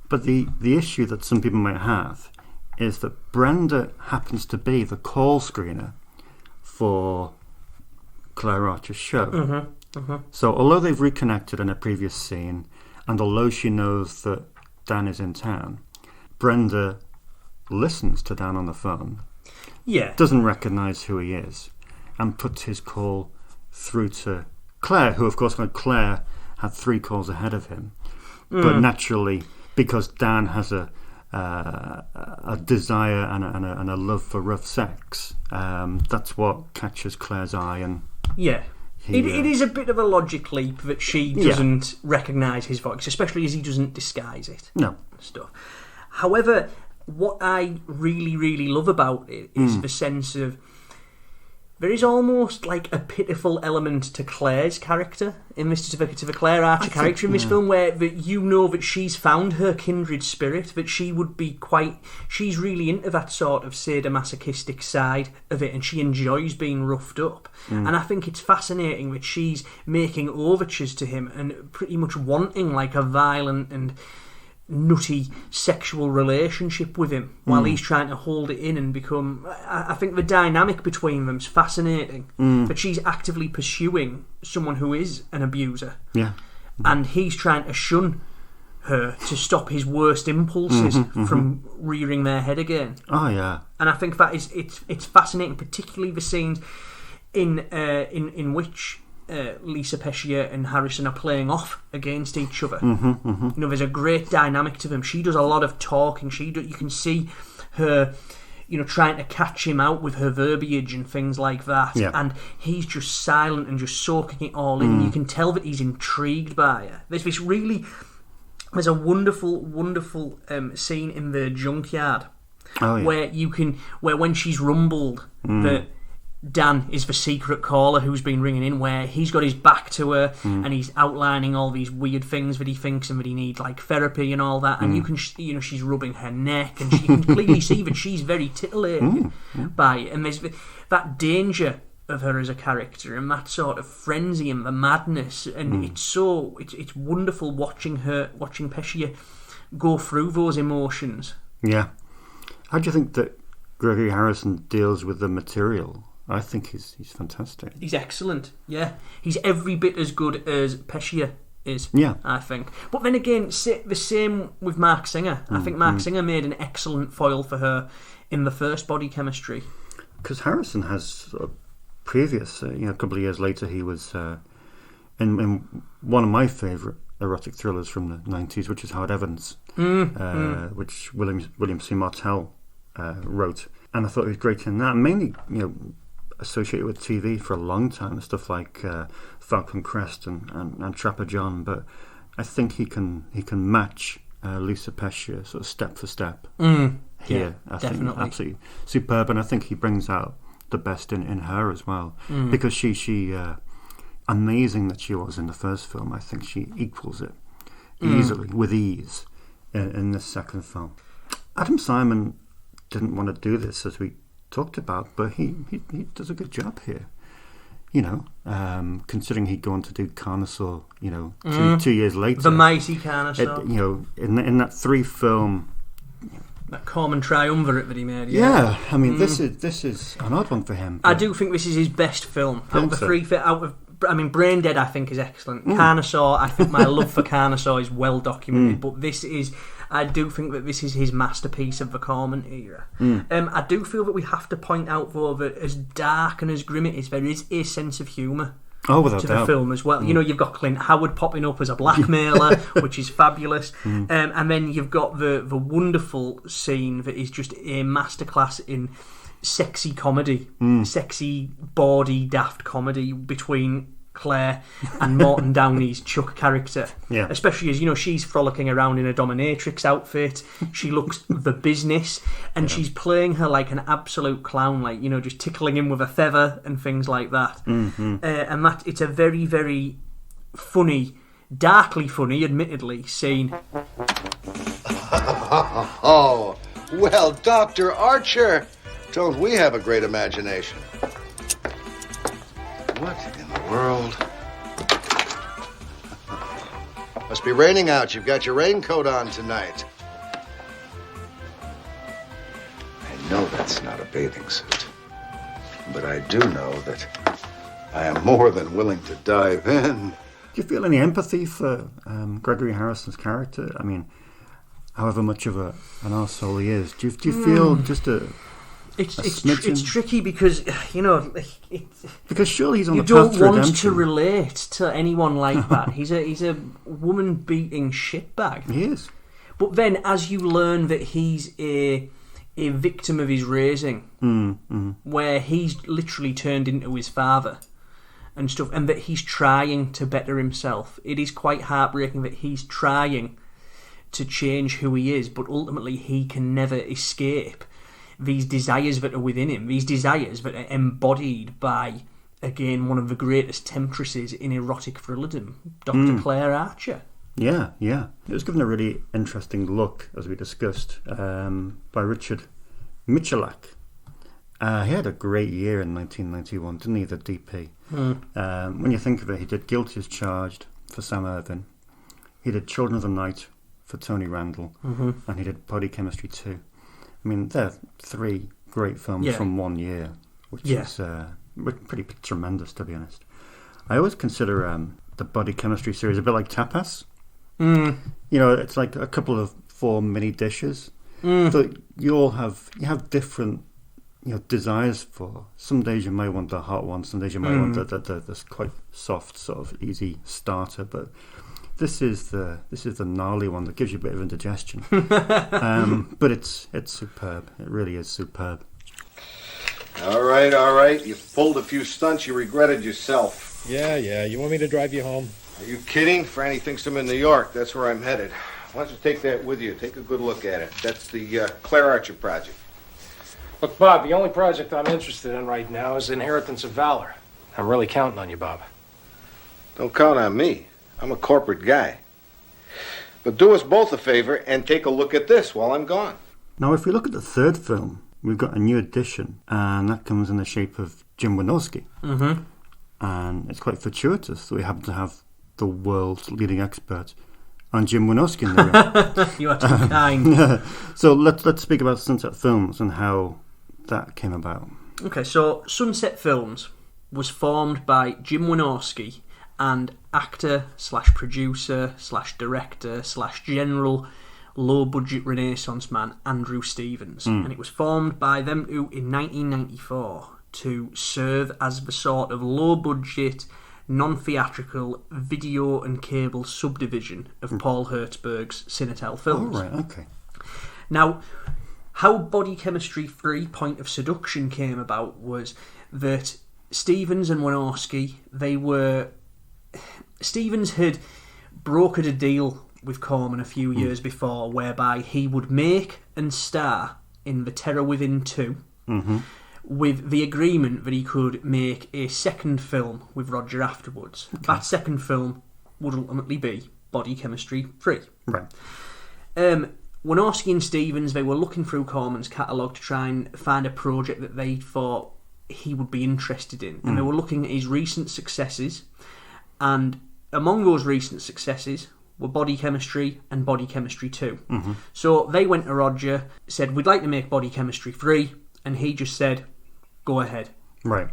But the issue that some people might have is that Brenda happens to be the call screener for Claire Archer's show. So although they've reconnected in a previous scene, and although she knows that Dan is in town, Brenda listens to Dan on the phone, doesn't recognise who he is, and puts his call through to Claire, who, of course, Claire had 3 calls ahead of him. But naturally, because Dan has a desire and a love for rough sex, that's what catches Claire's eye. And it is a bit of a logic leap that she doesn't recognise his voice, especially as he doesn't disguise it. No. Stuff. However, what I really, really love about it is the sense of there is almost like a pitiful element to Claire's character in this, to the Claire Archer character in this film, where that she's found her kindred spirit, that she would be she's really into that sort of sadomasochistic side of it, and she enjoys being roughed up. And I think it's fascinating that she's making overtures to him and pretty much wanting like a violent and nutty sexual relationship with him while he's trying to hold it in and become... I think the dynamic between them's fascinating. That she's actively pursuing someone who is an abuser. And he's trying to shun her to stop his worst impulses from rearing their head again. And I think that is it's fascinating, particularly the scenes in which Lisa Pescia and Harrison are playing off against each other. There's a great dynamic to them. She does a lot of talking. You can see her, trying to catch him out with her verbiage and things like that. And he's just silent and just soaking it all in. You can tell that he's intrigued by her. There's a wonderful, wonderful scene in the junkyard where when she's rumbled that Dan is the secret caller who's been ringing in, where he's got his back to her and he's outlining all these weird things that he thinks and that he needs, like therapy and all that, and you can she's rubbing her neck and you can clearly see that she's very titillated by it, and there's that danger of her as a character and that sort of frenzy and the madness, and it's wonderful watching Pescia go through those emotions. How do you think that Gregory Harrison deals with the material? I think he's fantastic. He's excellent, He's every bit as good as Pescia is, I think. But then again, the same with Mark Singer. I think Mark Singer made an excellent foil for her in the first Body Chemistry. Because Harrison has previous, a couple of years later, he was in one of my favourite erotic thrillers from the 90s, which is Howard Evans, which William C. Martell wrote. And I thought he was great in that, mainly, associated with TV for a long time, stuff like Falcon Crest and Trapper John. But I think he can match Lisa Pescia, sort of step for step. Here, I definitely. think absolutely superb, and I think he brings out the best in her as well, because she amazing that she was in the first film. I think she equals it easily, with ease, in this second film. Adam Simon didn't want to do this, as we talked about, but he does a good job here. You know, considering he'd gone to do Carnosaur, you know, 2 years later. The mighty Carnosaur. You know, in that 3-film... That Corman triumvirate that he made. Yeah, I mean, this is an odd one for him. I do think this is his best film. Out of the Brain Dead, I think, is excellent. Carnosaur, I think my love for Carnosaur is well documented, but I do think that this is his masterpiece of the Corman era. I do feel that we have to point out, though, that as dark and as grim it is, there is a sense of humour to the film as well. You know, you've got Clint Howard popping up as a blackmailer, which is fabulous, and then you've got the wonderful scene that is just a masterclass in sexy comedy, sexy, bawdy, daft comedy between Claire and Morton Downey's Chuck character. Yeah. Especially as, you know, she's frolicking around in a dominatrix outfit. She looks the business, and she's playing her like an absolute clown, like, you know, just tickling him with a feather and things like that. And that it's a very, very funny, darkly funny, admittedly, scene. Oh, well, Dr. Archer, don't we have a great imagination? What in the world? Must be raining out. You've got your raincoat on tonight. I know that's not a bathing suit, but I do know that I am more than willing to dive in. Do you feel any empathy for Gregory Harrison's character? I mean, however much of an arsehole he is, do you feel just a... It's tricky because, you know, because surely he's on you the path to don't want redemption. to relate to anyone like that. He's a woman beating shitbag. He is. But then, as you learn that he's a victim of his raising, where he's literally turned into his father and stuff, and that he's trying to better himself, it is quite heartbreaking that he's trying to change who he is, but ultimately he can never escape these desires that are within him, these desires that are embodied by, again, one of the greatest temptresses in erotic thrillerdom, Dr. Claire Archer. Yeah. It was given a really interesting look, as we discussed, by Richard Michalak. He had a great year in 1991, didn't he, the DP? When you think of it, he did Guilty as Charged for Sam Irvin. He did Children of the Night for Tony Randall. And he did Body Chemistry 2. I mean, they're 3 great films from 1 year, which is pretty tremendous, to be honest. I always consider the Body Chemistry series a bit like tapas. You know, it's like a couple of 4 mini dishes that you have different, you know, desires for. Some days you may want the hot one, some days you might want the quite soft, sort of easy starter, but this is the gnarly one that gives you a bit of indigestion. But it's superb. It really is superb. All right. You pulled a few stunts you regretted yourself. Yeah. You want me to drive you home? Are you kidding? Franny thinks I'm in New York. That's where I'm headed. Why don't you take that with you? Take a good look at it. That's the Claire Archer project. Look, Bob, the only project I'm interested in right now is Inheritance of Valor. I'm really counting on you, Bob. Don't count on me. I'm a corporate guy. But do us both a favor and take a look at this while I'm gone. Now, if we look at the third film, we've got a new addition, and that comes in the shape of Jim Wynorski. And it's quite fortuitous that we happen to have the world's leading expert on Jim Wynorski in the room. You are too kind. So let's speak about Sunset Films and how that came about. Okay, so Sunset Films was formed by Jim Wynorski and actor/producer/director/general low-budget Renaissance man Andrew Stevens. And it was formed by them two in 1994 to serve as the sort of low-budget, non-theatrical video and cable subdivision of Paul Hertzberg's Cinetel Films. Oh, right, okay. Now, how Body Chemistry 3 Point of Seduction came about was that Stevens and Wynorski, Stevens had brokered a deal with Corman a few years before, whereby he would make and star in The Terror Within 2, with the agreement that he could make a second film with Roger afterwards. Okay. That second film would ultimately be Body Chemistry 3. Right. Wynorski and Stevens, they were looking through Corman's catalogue to try and find a project that they thought he would be interested in. And they were looking at his recent successes, and among those recent successes were Body Chemistry and Body Chemistry 2. So they went to Roger, said, we'd like to make Body Chemistry 3, and he just said, go ahead. Right.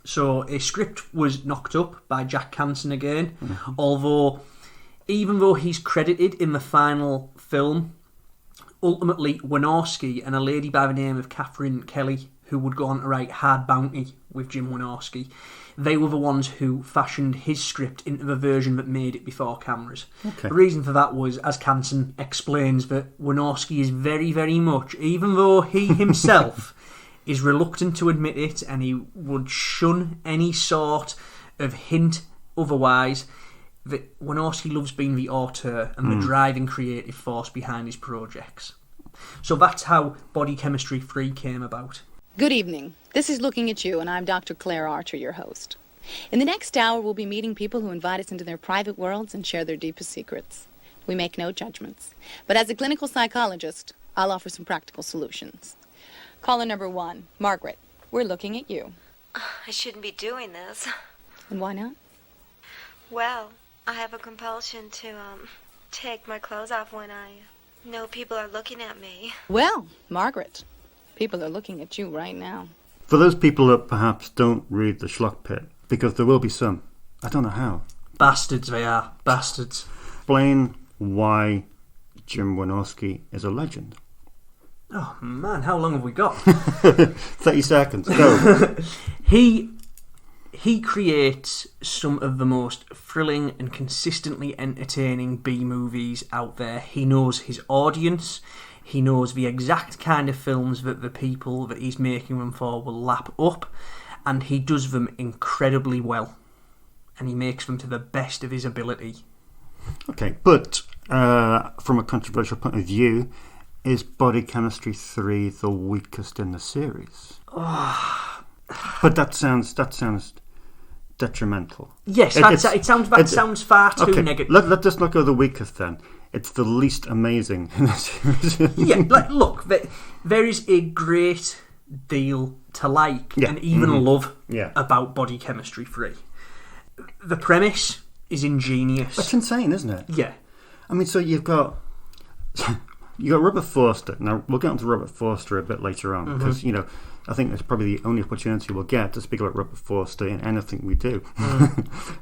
So a script was knocked up by Jack Canson again, although even though he's credited in the final film, ultimately Wynorski and a lady by the name of Catherine Kelly, who would go on to write Hard Bounty with Jim Wynorski, they were the ones who fashioned his script into the version that made it before cameras. Okay. The reason for that was, as Canson explains, that Wynorski is very, very much, even though he himself is reluctant to admit it and he would shun any sort of hint otherwise, that Wynorski loves being the auteur and the driving creative force behind his projects. So that's how Body Chemistry 3 came about. Good evening. This is Looking at You, and I'm Dr. Claire Archer, your host. In the next hour, we'll be meeting people who invite us into their private worlds and share their deepest secrets. We make no judgments. But as a clinical psychologist, I'll offer some practical solutions. Caller number 1, Margaret. We're looking at you. I shouldn't be doing this. And why not? Well, I have a compulsion to, take my clothes off when I know people are looking at me. Well, Margaret, people are looking at you right now. For those people that perhaps don't read the Schlock Pit, because there will be some, I don't know how. Bastards they are. Bastards. Explain why Jim Wynorski is a legend. Oh man, how long have we got? 30 seconds, go. He creates some of the most thrilling and consistently entertaining B-movies out there. He knows his audience. He knows the exact kind of films that the people that he's making them for will lap up. And he does them incredibly well. And he makes them to the best of his ability. Okay, but from a controversial point of view, is Body Chemistry 3 the weakest in the series? But that sounds detrimental. Yes, that sounds far too negative. Let's not go the weakest then. It's the least amazing in the series. Yeah, look, there is a great deal to like and even love about Body Chemistry 3. The premise is ingenious. That's insane, isn't it? Yeah. I mean, so you've got Robert Forster. Now, we'll get onto Robert Forster a bit later on, because, I think it's probably the only opportunity we'll get to speak about Robert Forster in anything we do.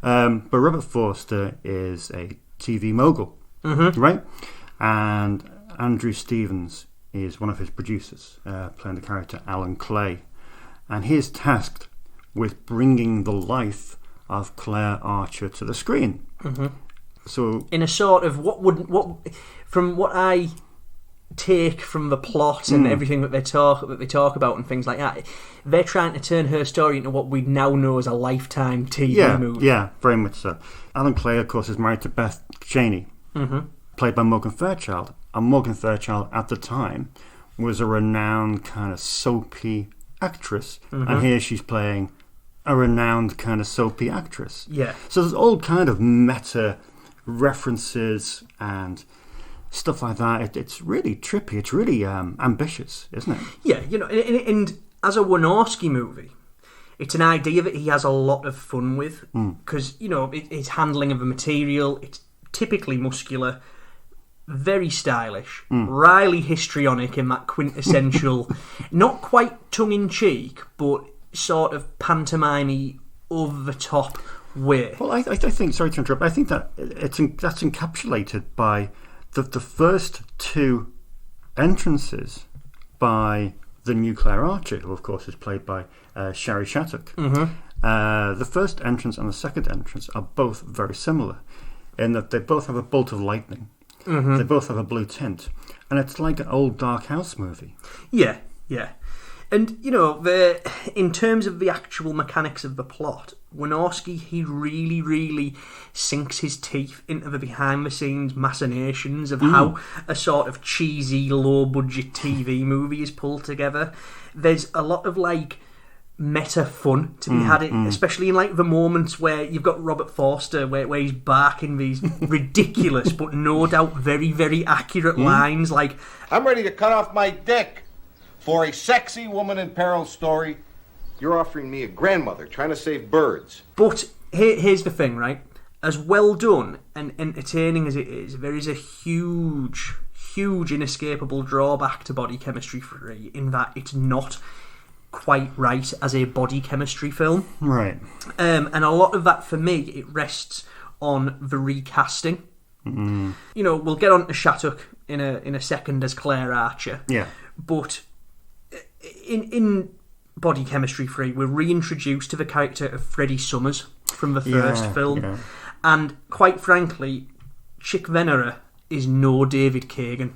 But Robert Forster is a TV mogul, right? And Andrew Stevens is one of his producers, playing the character Alan Clay. And he is tasked with bringing the life of Claire Archer to the screen. So, in a sort of from what I take from the plot and everything that they talk about and things like that, they're trying to turn her story into what we now know as a Lifetime TV movie. Yeah, very much so. Alan Clay, of course, is married to Beth Cheney, played by Morgan Fairchild. And Morgan Fairchild, at the time, was a renowned kind of soapy actress. And here she's playing a renowned kind of soapy actress. Yeah. So there's all kind of meta references and stuff like that. It's really trippy. It's really ambitious, isn't it? Yeah, and as a Wynorski movie, it's an idea that he has a lot of fun with, because, his handling of the material, it's typically muscular, very stylish, wryly histrionic in that quintessential, not quite tongue-in-cheek, but sort of pantomime-y, over-the-top way. Well, I think, sorry to interrupt, I think that that's encapsulated by the first two entrances by the new Claire Archer, who of course is played by Shari Shattuck. The first entrance and the second entrance are both very similar in that they both have a bolt of lightning. They both have a blue tint, and it's like an old Dark House movie. Yeah, yeah. And, in terms of the actual mechanics of the plot, Wynorski, he really, really sinks his teeth into the behind-the-scenes machinations of how a sort of cheesy, low-budget TV movie is pulled together. There's a lot of, meta fun to be had, especially in, the moments where you've got Robert Forster, where he's barking these ridiculous but no doubt very, very accurate lines, like... I'm ready to cut off my dick for a sexy woman in peril story. You're offering me a grandmother trying to save birds. But here's the thing, right? As well done and entertaining as it is, there is a huge, huge inescapable drawback to Body Chemistry 3 in that it's not quite right as a body chemistry film. Right. And a lot of that, for me, it rests on the recasting. We'll get on to Shattuck in a second as Claire Archer. Yeah. But in Body Chemistry 3, we're reintroduced to the character of Freddie Summers from the first film. Yeah. And quite frankly, Chick Venera is no David Kagan.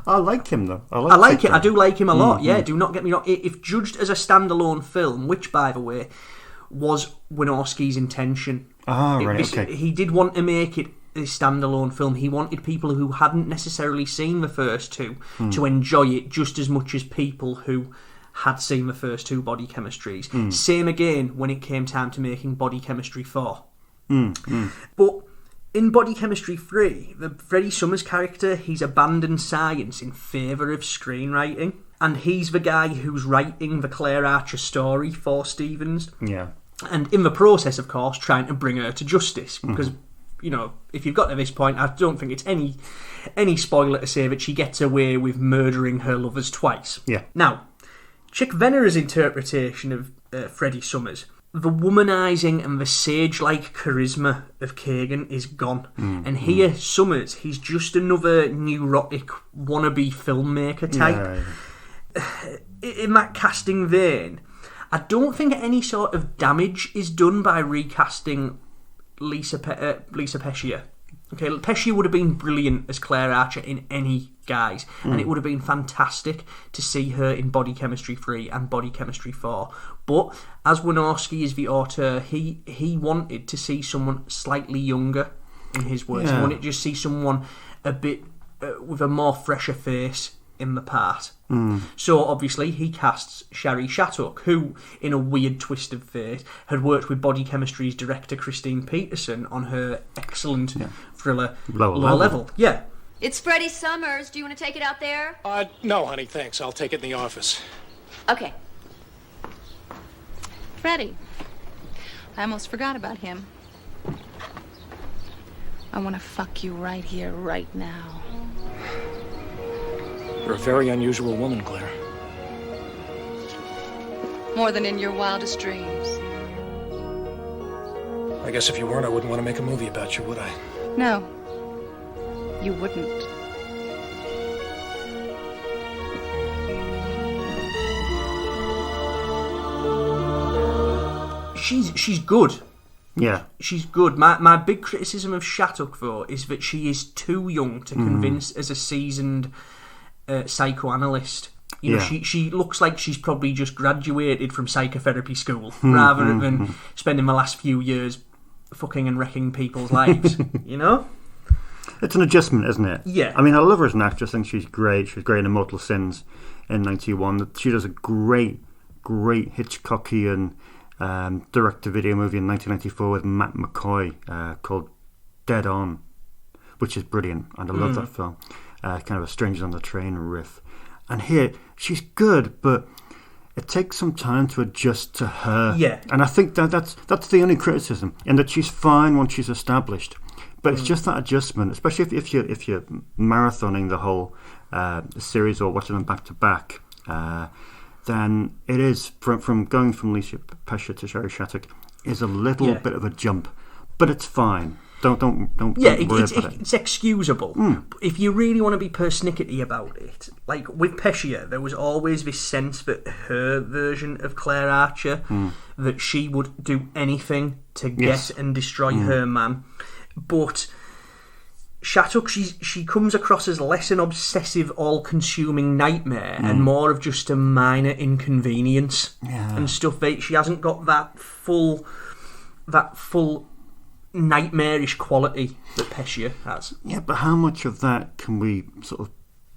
I like him, though. I like it. I do like him a lot, yeah. Do not get me wrong. If judged as a standalone film, which, by the way, was Wynorski's intention. Okay. He did want to make it a standalone film. He wanted people who hadn't necessarily seen the first two to enjoy it just as much as people who had seen the first two Body Chemistries. Same again when it came time to making Body Chemistry 4. But in Body Chemistry 3, the Freddie Summers character, he's abandoned science in favour of screenwriting, and he's the guy who's writing the Claire Archer story for Stevens. Yeah. And in the process, of course, trying to bring her to justice, because if you've got to this point, I don't think it's any spoiler to say that she gets away with murdering her lovers twice. Yeah. Now, Chick Venera's interpretation of Freddie Summers, the womanising and the sage-like charisma of Kagan is gone. And here, Summers, he's just another neurotic wannabe filmmaker type. In that casting vein, I don't think any sort of damage is done by recasting Lisa Pescia. Okay, Pescia would have been brilliant as Claire Archer in any guise, and it would have been fantastic to see her in Body Chemistry 3 and Body Chemistry 4. But as Wynorski is the auteur, he wanted to see someone slightly younger, in his words. He wanted to just see someone a bit with a more fresher face in the part. So obviously he casts Shari Shattuck, who, in a weird twist of fate, had worked with Body Chemistry's director Christine Peterson on her excellent thriller Low Level. Yeah. It's Freddie Summers. Do you want to take it out there? No, honey, thanks. I'll take it in the office. Okay. Freddie. I almost forgot about him. I want to fuck you right here, right now. You're a very unusual woman, Claire. More than in your wildest dreams. I guess if you weren't, I wouldn't want to make a movie about you, would I? No. You wouldn't. She's good. Yeah. She's good. My big criticism of Shattuck, though, is that she is too young to convince as a seasoned psychoanalyst. You know, she looks like she's probably just graduated from psychotherapy school rather than spending the last few years fucking and wrecking people's lives, you know? It's an adjustment, isn't it? Yeah. I mean, I love her as an actress. I think she's great. She was great in Immortal Sins in 91. She does a great Hitchcockian direct-to-video movie in 1994 with Matt McCoy called Dead On, which is brilliant, and I love that film. Kind of a Strangers on the Train riff. And here, she's good, but it takes some time to adjust to her. Yeah. And I think that's the only criticism, in that she's fine once she's established. But it's just that adjustment, especially if you're marathoning the whole series or watching them back to back, then it is from going from Lisa Pescia to Shari Shattuck is a little bit of a jump, but it's fine. Don't worry about it. It's excusable. If you really want to be persnickety about it, like with Pescia, there was always this sense that her version of Claire Archer, that she would do anything to get and destroy her man. But Shattuck, she comes across as less an obsessive, all-consuming nightmare and more of just a minor inconvenience and stuff. She hasn't got that full nightmarish quality that Pescia has. Yeah, but how much of that can we sort of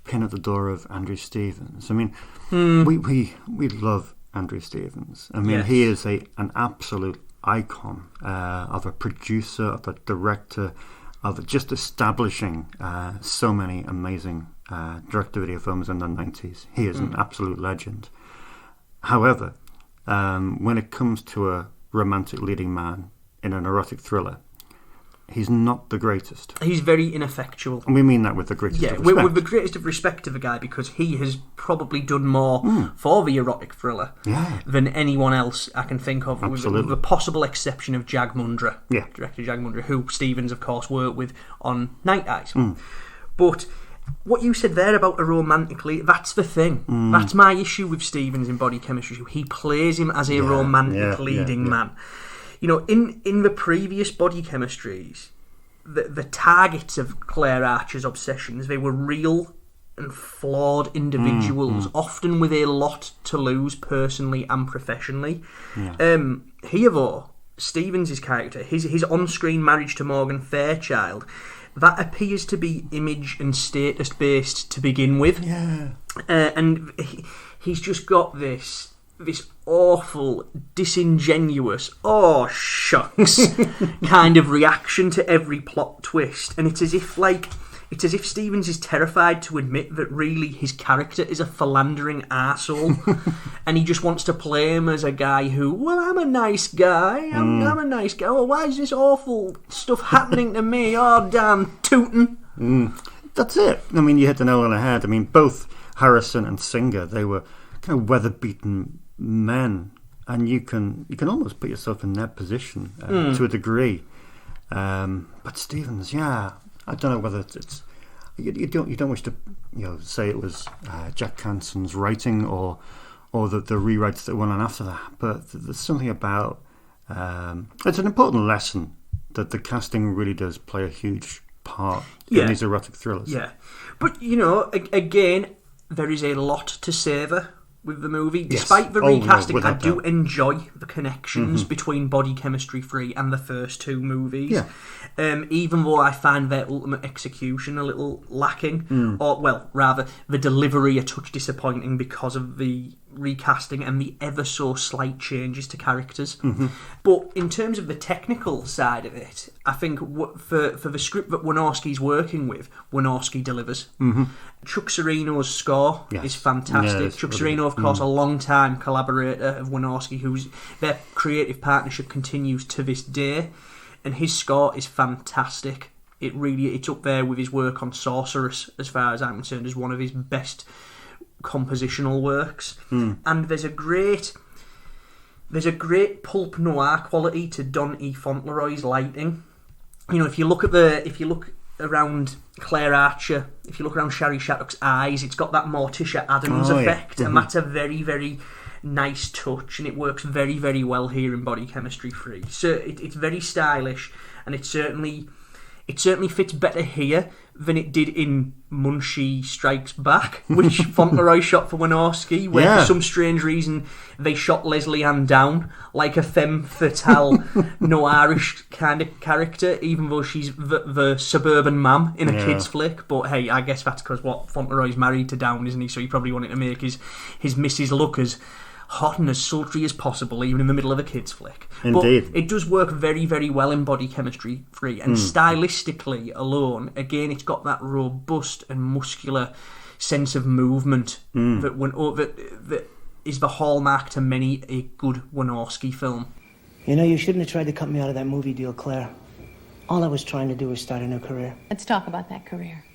pin at the door of Andrew Stevens? I mean, we love Andrew Stevens. I mean, he is an absolute icon of a producer, of a director, of just establishing so many amazing direct-to-video films in the 90s. He is an absolute legend. However, when it comes to a romantic leading man in an erotic thriller, he's not the greatest. He's very ineffectual. And we mean that with the greatest of respect. With the greatest of respect to the guy, because he has probably done more for the erotic thriller than anyone else I can think of, with the possible exception of Jag Mundra, director Jag Mundra, who Stevens, of course, worked with on Night Eyes. But what you said there about a romantically, that's the thing. That's my issue with Stevens in Body Chemistry. He plays him as a romantic leading man. You know, in the previous Body Chemistries, the targets of Claire Archer's obsessions, they were real and flawed individuals, often with a lot to lose personally and professionally. Here, though, Stevens' character, his on-screen marriage to Morgan Fairchild, that appears to be image and status based to begin with. And he's just got this awful, disingenuous, oh shucks kind of reaction to every plot twist, and it's as if Stevens is terrified to admit that really his character is a philandering arsehole and he just wants to play him as a guy who, well, I'm a nice guy, I'm a nice guy, well, why is this awful stuff happening to me? Oh, damn tootin'. That's it. I mean, you hit the nail on the head. I mean, both Harrison and Singer, they were kind of weather-beaten men, and you can almost put yourself in their position to a degree. But Stevens, I don't know whether it's you don't wish to say it was Jack Kanson's writing or the rewrites that went on after that, but there's something about it's an important lesson that the casting really does play a huge part in these erotic thrillers. But again, there is a lot to savour with the movie. Despite the recasting, I do enjoy the connections between Body Chemistry 3 and the first two movies. Even though I find their ultimate execution a little lacking, or, well, rather, the delivery a touch disappointing because of the recasting and the ever so slight changes to characters. But in terms of the technical side of it, I think for the script that Wynorski's working with, Wynorski delivers. Chuck Serino's score is fantastic. Chuck Serino, of course, a long-time collaborator of Wynorski, whose their creative partnership continues to this day, and his score is fantastic. It's up there with his work on Sorceress, as far as I'm concerned, as one of his best compositional works. And there's a great pulp noir quality to Don E. Fauntleroy's lighting. If you look around Claire Archer, if you look around Sherry Shattuck's eyes, it's got that Morticia Adams effect, and that's a very, very nice touch, and it works very, very well here in Body Chemistry 3. So it's very stylish, and it certainly fits better here than it did in Munchie Strikes Back, which Fauntleroy shot for Wynorski, where for some strange reason they shot Leslie Ann down like a femme fatale noirish kind of character, even though she's the suburban mum in a kid's flick. But hey, I guess that's because Fauntleroy's married to Down, isn't he? So he probably wanted to make his missus look as hot and as sultry as possible, even in the middle of a kid's flick. Indeed. But it does work very, very well in Body Chemistry 3, and stylistically alone, again, it's got that robust and muscular sense of movement that is the hallmark to many a good Wynorski film. You shouldn't have tried to cut me out of that movie deal, Claire. All I was trying to do was start a new career. Let's talk about that career.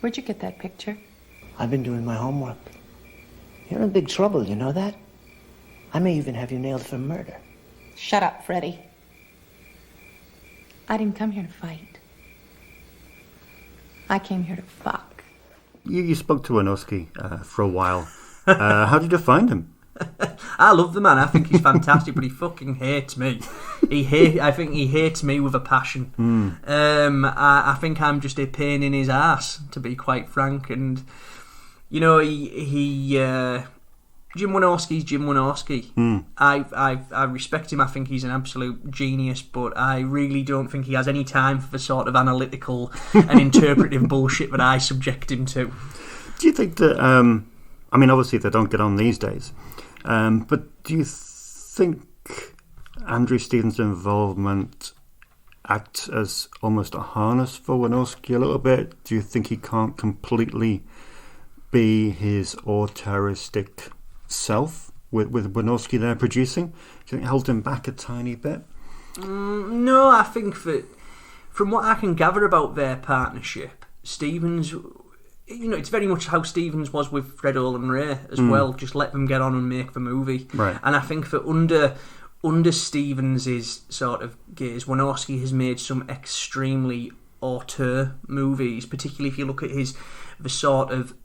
Where'd you get that picture? I've been doing my homework. You're in big trouble, you know that? I may even have you nailed for murder. Shut up, Freddie. I didn't come here to fight. I came here to fuck. You spoke to Wynorski for a while. How did you find him? I love the man. I think he's fantastic, but he fucking hates me. I think he hates me with a passion. I think I'm just a pain in his ass, to be quite frank. And you know, Jim Wynorski's Jim Wynorski. I respect him. I think he's an absolute genius, but I really don't think he has any time for the sort of analytical and interpretive bullshit that I subject him to. Do you think that? I mean, obviously they don't get on these days, but do you think Andrew Stevens' involvement acts as almost a harness for Wynorski a little bit? Do you think he can't completely be his auteuristic self with Wynorski there producing? Do you think it held him back a tiny bit? No, I think that from what I can gather about their partnership, Stevens, you know, it's very much how Stevens was with Fred Olen Ray as well. Just let them get on and make the movie. Right. And I think that under Stevens' sort of gaze, Wynorski has made some extremely auteur movies, particularly if you look at the sort of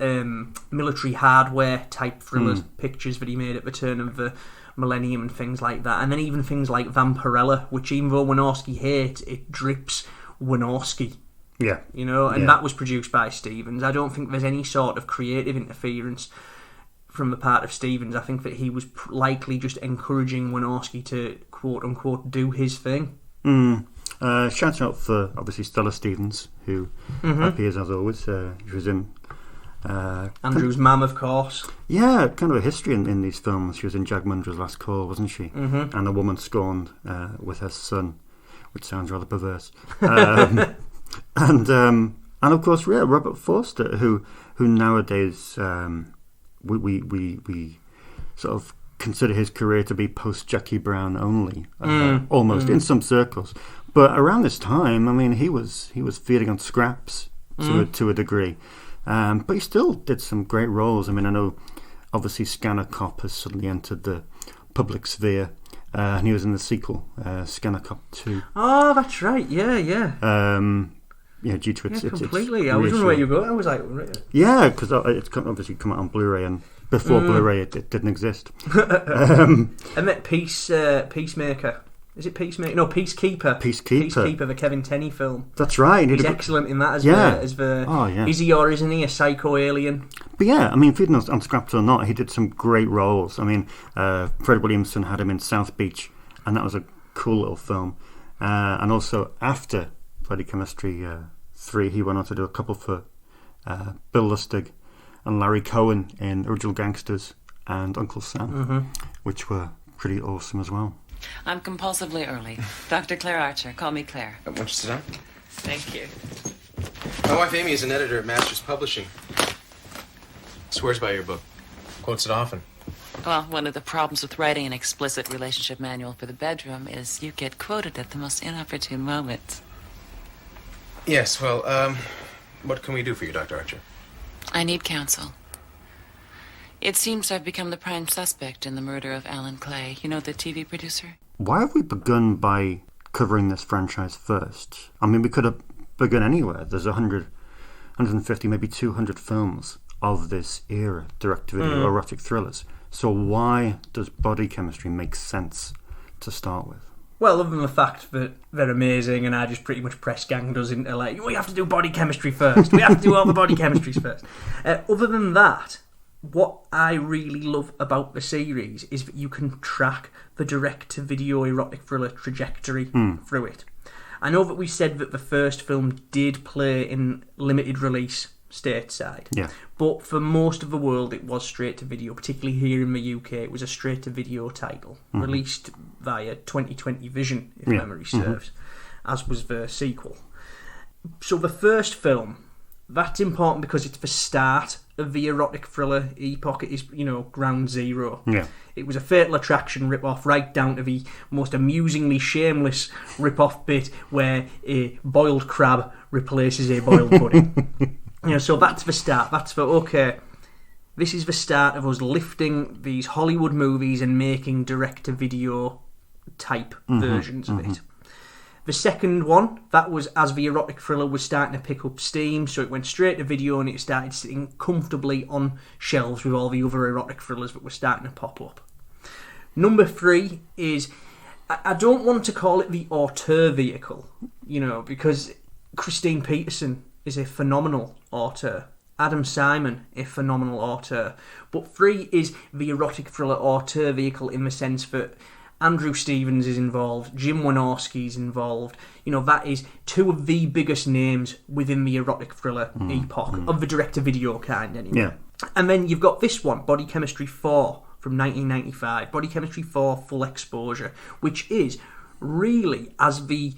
military hardware type thriller pictures that he made at the turn of the millennium and things like that. And then even things like Vampirella, which even though Wynorski hates, it drips Wynorski. Yeah. You know, and that was produced by Stevens. I don't think there's any sort of creative interference from the part of Stevens. I think that he was likely just encouraging Wynorski to quote unquote do his thing. Shout out for obviously Stella Stevens, who appears as always. She was in Andrew's Mum, of course. Yeah, kind of a history in these films. She was in Jack Mundra's Last Call, wasn't she? And A Woman Scorned with her son, which sounds rather perverse. And of course, yeah, Robert Forster, who nowadays we sort of consider his career to be post Jackie Brown only, almost in some circles. But around this time, I mean, he was feeding on scraps to a degree, but he still did some great roles. I mean, I know obviously Scanner Cop has suddenly entered the public sphere, and he was in the sequel, Scanner Cop 2. Oh, that's right. Yeah. Yeah, due to its completely. I was wondering where you go. I was like, yeah, because it's obviously come out on Blu-ray, and before Blu-ray it didn't exist. I met Peacemaker. Is it Peacemaker? No, Peacekeeper. Peacekeeper, the Kevin Tenney film. That's right. He's excellent in that as the. Oh, yeah. Is he or isn't he a psycho alien? But yeah, I mean, feeding on scraps or not, he did some great roles. I mean, Fred Williamson had him in South Beach, and that was a cool little film. And also after Body Chemistry 3, he went on to do a couple for Bill Lustig and Larry Cohen in Original Gangsters and Uncle Sam, which were pretty awesome as well. I'm compulsively early. Dr. Claire Archer. Call me Claire. Won't you sit down? Thank you. My wife Amy is an editor at Masters Publishing. Swears by your book. Quotes it often. Well, one of the problems with writing an explicit relationship manual for the bedroom is you get quoted at the most inopportune moments. Yes, well, what can we do for you, Dr. Archer? I need counsel. It seems I've become the prime suspect in the murder of Alan Clay. You know, the TV producer? Why have we begun by covering this franchise first? I mean, we could have begun anywhere. There's 100, 150, maybe 200 films of this era, direct-to-video erotic thrillers. So why does Body Chemistry make sense to start with? Well, other than the fact that they're amazing and I just pretty much press ganged us into like, we have to do Body Chemistry first. We have to do all the Body Chemistries first. Other than that, what I really love about the series is that you can track the direct-to-video erotic thriller trajectory through it. I know that we said that the first film did play in limited release stateside, but for most of the world it was straight-to-video, particularly here in the UK. It was a straight-to-video title, released via 2020 Vision, if memory serves, as was the sequel. So the first film, that's important because it's the start of the erotic thriller epoch. It is, you know, ground zero. Yeah. It was a Fatal Attraction rip-off, right down to the most amusingly shameless rip-off bit where a boiled crab replaces a boiled pudding. You know, so that's the start. That's the, okay, this is the start of us lifting these Hollywood movies and making direct-to-video type versions of it. The second one, that was as the erotic thriller was starting to pick up steam, so it went straight to video and it started sitting comfortably on shelves with all the other erotic thrillers that were starting to pop up. Number 3 is I don't want to call it the auteur vehicle, because Christine Peterson is a phenomenal auteur. Adam Simon, a phenomenal auteur. But Free is the erotic thriller auteur vehicle in the sense that Andrew Stevens is involved, Jim Wynorski is involved. That is two of the biggest names within the erotic thriller epoch, of the direct-to-video kind, anyway. Yeah. And then you've got this one, Body Chemistry 4, from 1995. Body Chemistry 4 Full Exposure, which is really, as the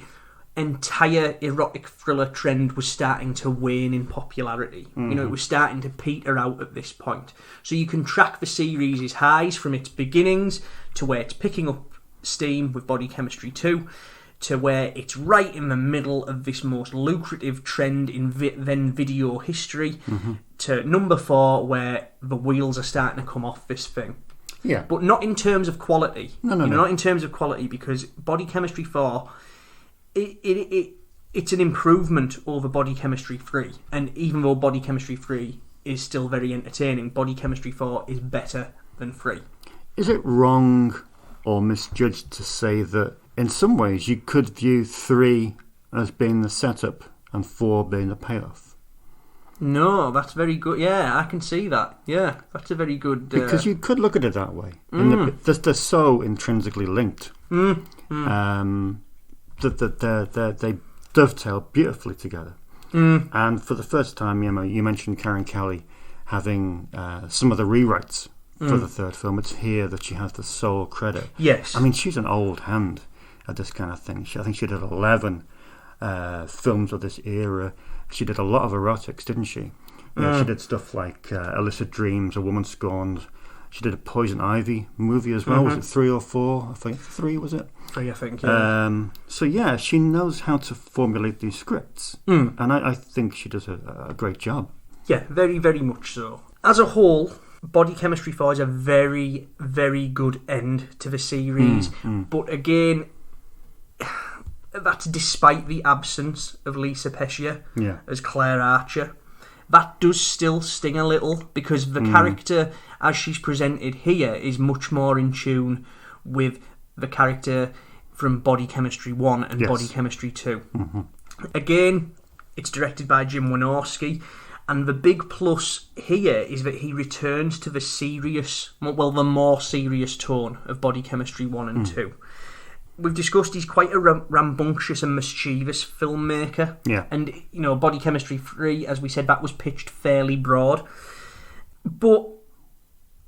entire erotic thriller trend was starting to wane in popularity. It was starting to peter out at this point. So you can track the series' highs from its beginnings to where it's picking up steam with Body Chemistry 2 to where it's right in the middle of this most lucrative trend in then video history to number 4 where the wheels are starting to come off this thing. Yeah. But not in terms of quality. No. Not in terms of quality, because Body Chemistry 4... It's an improvement over Body Chemistry 3, and even though Body Chemistry 3 is still very entertaining, Body Chemistry 4 is better than 3. Is it wrong or misjudged to say that in some ways you could view 3 as being the setup and 4 being the payoff? No, that's very good. Yeah, I can see that. Yeah, that's a very good... Because you could look at it that way. They're so intrinsically linked. That they dovetail beautifully together. And for the first time, you mentioned Karen Kelly having some of the rewrites for the third film. It's here that she has the sole credit. Yes. I mean, she's an old hand at this kind of thing. I think she did 11 films of this era. She did a lot of erotics, didn't she? She did stuff like Illicit Dreams, A Woman Scorned. She did a Poison Ivy movie as well. Was it 3 or 4? I think 3, was it? 3, I think, yeah. So yeah, she knows how to formulate these scripts. And I think she does a great job. Yeah, very, very much so. As a whole, Body Chemistry 4 is a very, very good end to the series. But again, that's despite the absence of Lisa Pescia as Claire Archer. That does still sting a little, because the character as she's presented here is much more in tune with the character from Body Chemistry 1 and Body Chemistry 2. Again, it's directed by Jim Wynorski, and the big plus here is that he returns to the more serious tone of Body Chemistry 1 and 2. We've discussed he's quite a rambunctious and mischievous filmmaker. Yeah. And, Body Chemistry 3, as we said, that was pitched fairly broad. But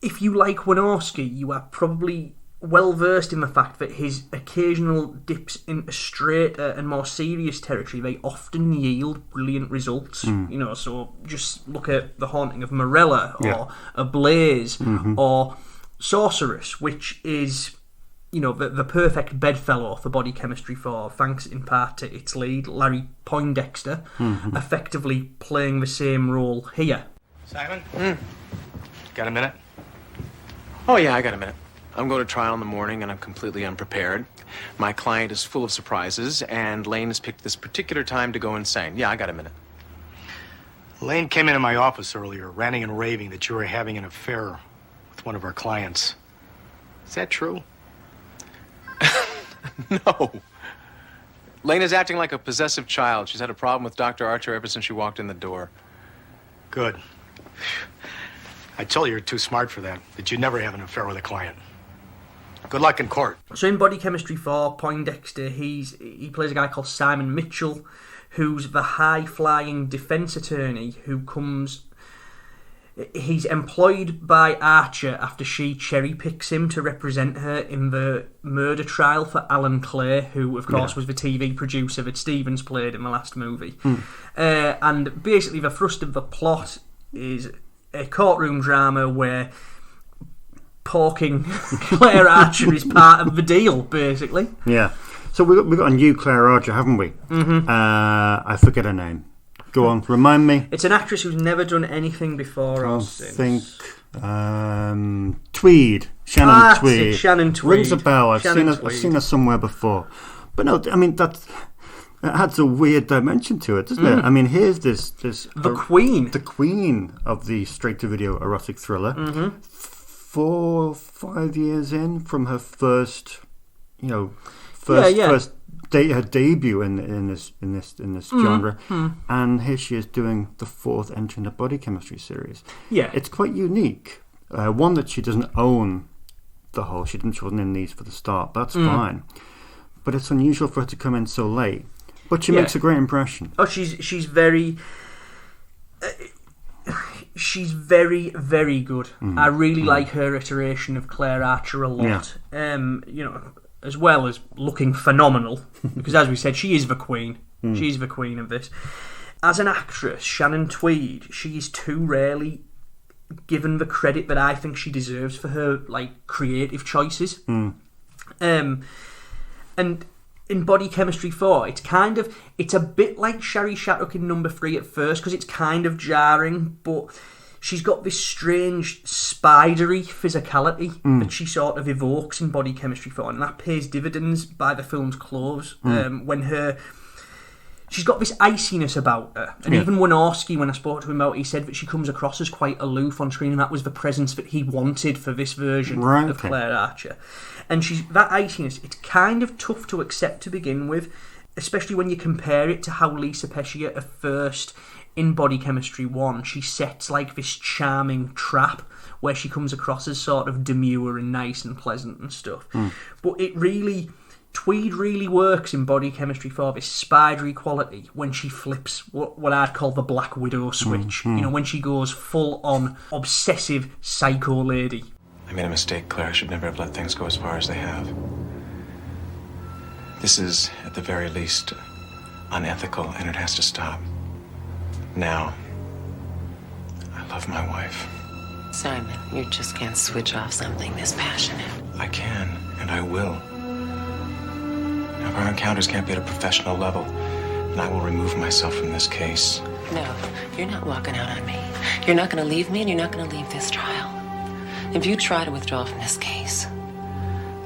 if you like Wynorski, you are probably well versed in the fact that his occasional dips into straighter and more serious territory, they often yield brilliant results. So just look at The Haunting of Morella, or Ablaze, or Sorceress, which is... the perfect bedfellow for Body Chemistry 4, thanks in part to its lead, Larry Poindexter, effectively playing the same role here. Simon? Got a minute? Oh, yeah, I got a minute. I'm going to trial in the morning, and I'm completely unprepared. My client is full of surprises, and Lane has picked this particular time to go insane. Yeah, I got a minute. Lane came into my office earlier, ranting and raving that you were having an affair with one of our clients. Is that true? No. Lane is acting like a possessive child. She's had a problem with Dr. Archer ever since she walked in the door. Good. I told you you're too smart for that you'd never have an affair with a client. Good luck in court. So in Body Chemistry 4, Poindexter, he plays a guy called Simon Mitchell, who's the high-flying defense attorney who comes... He's employed by Archer after she cherry-picks him to represent her in the murder trial for Alan Clay, who, of course, was the TV producer that Stevens played in the last movie. And basically the thrust of the plot is a courtroom drama where porking Claire Archer is part of the deal, basically. Yeah. So we've got a new Claire Archer, haven't we? I forget her name. Go on, remind me. It's an actress who's never done anything before or since. Tweed. Shannon Tweed. Shannon Tweed. Rings a bell. I've seen her somewhere before. But no, I mean, that adds a weird dimension to it, doesn't it? I mean, here's this the queen. The queen of the straight-to-video erotic thriller. 4 or 5 years in from her first first her debut in this genre, and here she is doing the 4th entry in the Body Chemistry series. Yeah, it's quite unique. One that she doesn't own the whole. She wasn't in these for the start. That's fine, but it's unusual for her to come in so late. But she makes a great impression. Oh, she's very. She's very, very good. I really like her iteration of Claire Archer a lot. As well as looking phenomenal, because as we said, she is the queen. She's the queen of this. As an actress, Shannon Tweed, she is too rarely given the credit that I think she deserves for her creative choices. And in Body Chemistry 4, it's a bit like Sherry Shattuck in number 3 at first, because it's kind of jarring, but she's got this strange spidery physicality that she sort of evokes in Body Chemistry 4, and that pays dividends by the film's close. When she's got this iciness about her, and even Wynorski, when I spoke to him about it, he said that she comes across as quite aloof on screen, and that was the presence that he wanted for this version of Claire Archer. And that iciness, it's kind of tough to accept to begin with, especially when you compare it to how Lisa Pescia at first, in Body Chemistry 1, she sets this charming trap where she comes across as sort of demure and nice and pleasant and stuff. But Tweed really works in Body Chemistry 4, this spidery quality, when she flips what I'd call the Black Widow switch. When she goes full on obsessive psycho lady. I made a mistake, Claire. I should never have let things go as far as they have. This is, at the very least, unethical, and it has to stop. Now, I love my wife. Simon, you just can't switch off something this passionate. I can, and I will. Now, if our encounters can't be at a professional level, then I will remove myself from this case. No, you're not walking out on me. You're not going to leave me, and you're not going to leave this trial. If you try to withdraw from this case,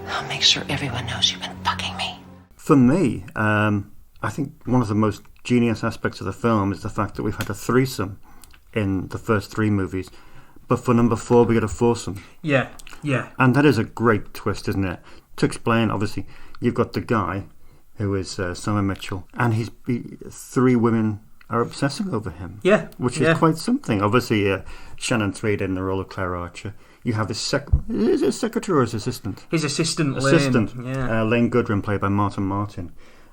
I'll make sure everyone knows you've been fucking me. For me, I think one of the most genius aspects of the film is the fact that we've had a threesome in the first 3 movies, but for number 4 we get a foursome. Yeah. And that is a great twist, isn't it? To explain, obviously, you've got the guy who is Summer Mitchell, and 3 women are obsessing over him. Yeah. Which is quite something. Obviously, Shannon Tweed in the role of Claire Archer. You have his is it his secretary or his assistant? His assistant, Lane. Lane Goodwin, played by Martin Martin,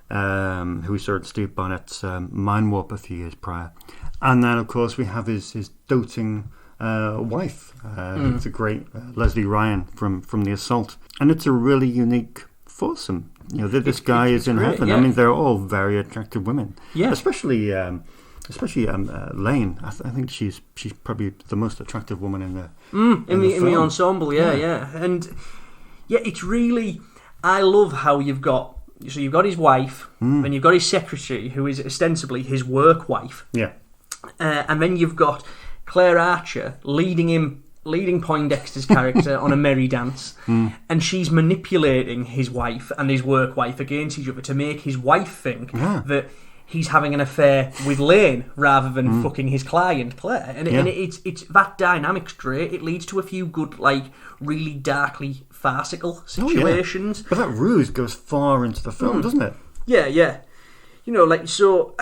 who we saw at Steve Barnett's Mind Warp a few years prior. And then, of course, we have his doting wife. It's a great Leslie Ryan from The Assault. And it's a really unique foursome. This guy is in heaven. Yeah. I mean, they're all very attractive women. Yeah. Especially Lane. I think she's probably the most attractive woman in the in the ensemble. Yeah. And it's really, I love how you've got his wife, then you've got his secretary, who is ostensibly his work wife. Yeah. And then you've got Claire Archer leading Poindexter's character on a merry dance, and she's manipulating his wife and his work wife against each other to make his wife think that he's having an affair with Lane rather than fucking his client Claire, and it's that dynamic's great. It leads to a few good, really darkly farcical situations. But that ruse goes far into the film, doesn't it? Yeah. So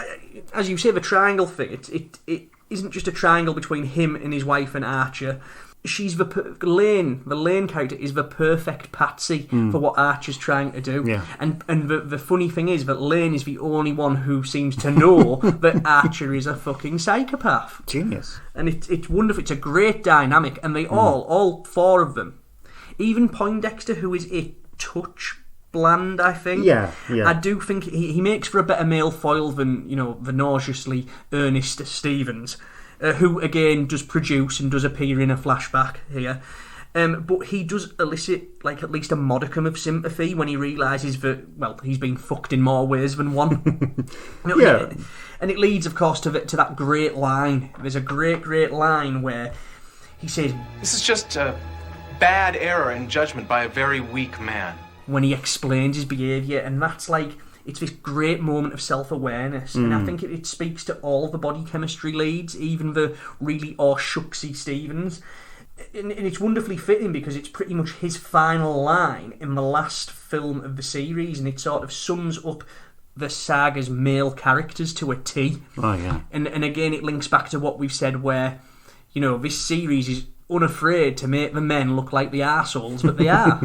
as you say, the triangle thing, it isn't just a triangle between him and his wife and Archer. She's the Lane character is the perfect patsy for what Archer's trying to do. Yeah. And the funny thing is that Lane is the only one who seems to know that Archer is a fucking psychopath. Genius. And it's wonderful. It's a great dynamic, and they all 4 of them, even Poindexter, who is a touch bland, I think. Yeah. I do think he makes for a better male foil than the nauseously earnest Stevens, who again does produce and does appear in a flashback here. But he does elicit at least a modicum of sympathy when he realises that, he's been fucked in more ways than one. And it leads, of course, to that great line. There's a great line where he says, "This is just a bad error in judgment by a very weak man." When he explains his behaviour, and that's it's this great moment of self-awareness, and I think it speaks to all the body chemistry leads, even the really shucksy Stevens. And it's wonderfully fitting because it's pretty much his final line in the last film of the series, and it sort of sums up the Saga's male characters to a T. Oh, yeah. And again, it links back to what we've said where, you know, this series is unafraid to make the men look like the arseholes, but they are.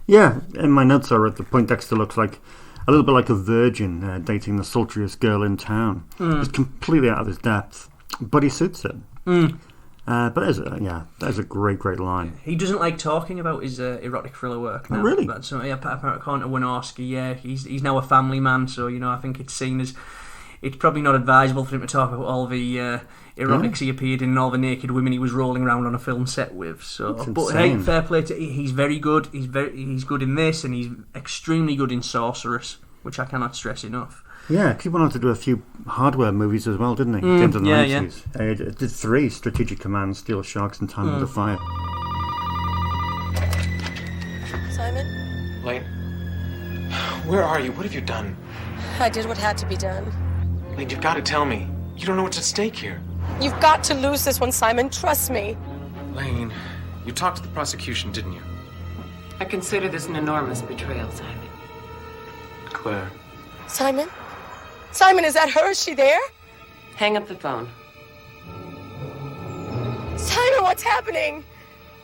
Yeah, in my notes I wrote that Poindexter looks like a little bit like a virgin dating the sultriest girl in town. He's completely out of his depth, but he suits it. But that is a great line. He doesn't like talking about his erotic thriller work now. Oh, really? That's, according to Wynorski, he's now a family man, so, you know, I think it's seen as... It's probably not advisable for him to talk about all the erotics he appeared in and all the naked women he was rolling around on a film set with. So, but hey, fair play to he's very good. He's good in this, and he's extremely good in Sorceress, which I cannot stress enough. Yeah, because he went on to do a few hardware movies as well, didn't he? At the end of the 90s. Yeah. He did 3: Strategic Command, Steel Sharks, and Time Under Fire. Simon? Lane, where are you? What have you done? I did what had to be done. Lane, you've got to tell me. You don't know what's at stake here. You've got to lose this one, Simon. Trust me. Lane, you talked to the prosecution, didn't you? I consider this an enormous betrayal, Simon. Claire. Simon? Simon, is that her? Is she there? Hang up the phone. Simon, what's happening?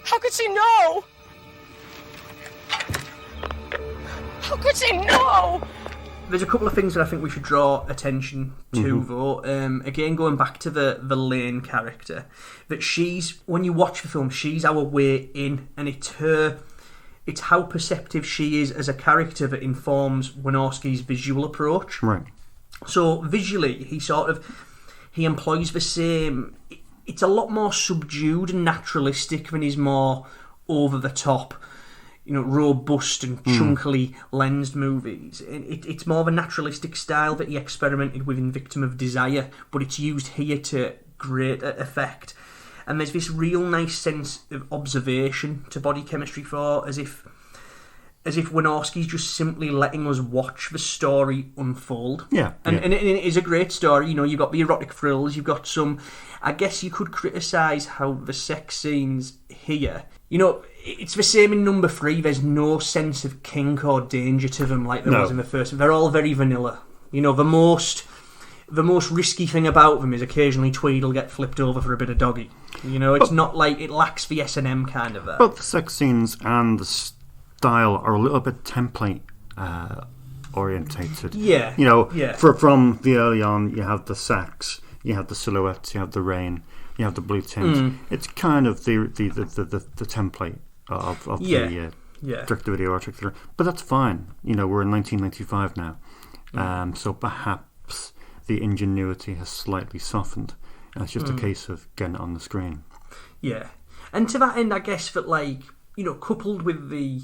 How could she know? How could she know? There's a couple of things that I think we should draw attention to, though. Again, going back to the Lane character, that when you watch the film, she's our way in, and it's how perceptive she is as a character that informs Wynorski's visual approach. Right. So visually, he employs the same... It's a lot more subdued and naturalistic than his more over-the-top, you know, robust and chunkily lensed movies. It's more of a naturalistic style that he experimented with in Victim of Desire, but it's used here to great effect. And there's this real nice sense of observation to Body Chemistry 4, as if Wynorski's just simply letting us watch the story unfold. Yeah. And it is a great story. You know, you've got the erotic thrills, you've got some... I guess you could criticise how the sex scenes here... You know, it's the same in number 3. There's no sense of kink or danger to them like there was in the first. They're all very vanilla. You know, the most risky thing about them is occasionally Tweed will get flipped over for a bit of doggy. You know, it's not like... It lacks the S&M kind of that. Both the sex scenes and the style are a little bit template orientated. Yeah. You know, from the early on, you have the sex, you have the silhouettes, you have the rain, you have the blue tint. It's kind of the template of the direct-to-video erotic thriller. But that's fine. You know, we're in 1995 now. So perhaps the ingenuity has slightly softened. And it's just a case of getting it on the screen. Yeah. And to that end, I guess that, like, you know, coupled with the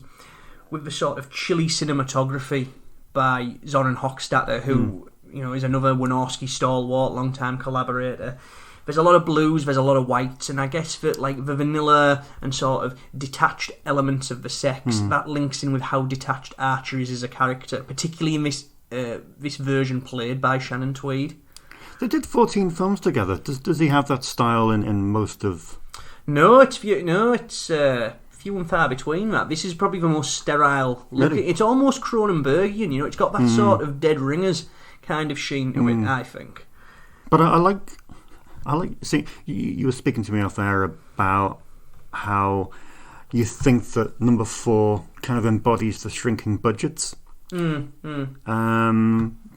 sort of chilly cinematography by Zoran Hochstadter, who, you know, is another Wynorski stalwart, long-time collaborator. There's a lot of blues, there's a lot of whites, and I guess that, like, the vanilla and sort of detached elements of the sex, that links in with how detached Archer is as a character, particularly in this version played by Shannon Tweed. They did 14 films together. Does he have that style in most of... No, it's few and far between that. This is probably the most sterile look. Really? It's almost Cronenbergian, you know. It's got that sort of Dead Ringers kind of sheen to it, I think. But I like. See, you were speaking to me off air about how you think that number 4 kind of embodies the shrinking budgets. But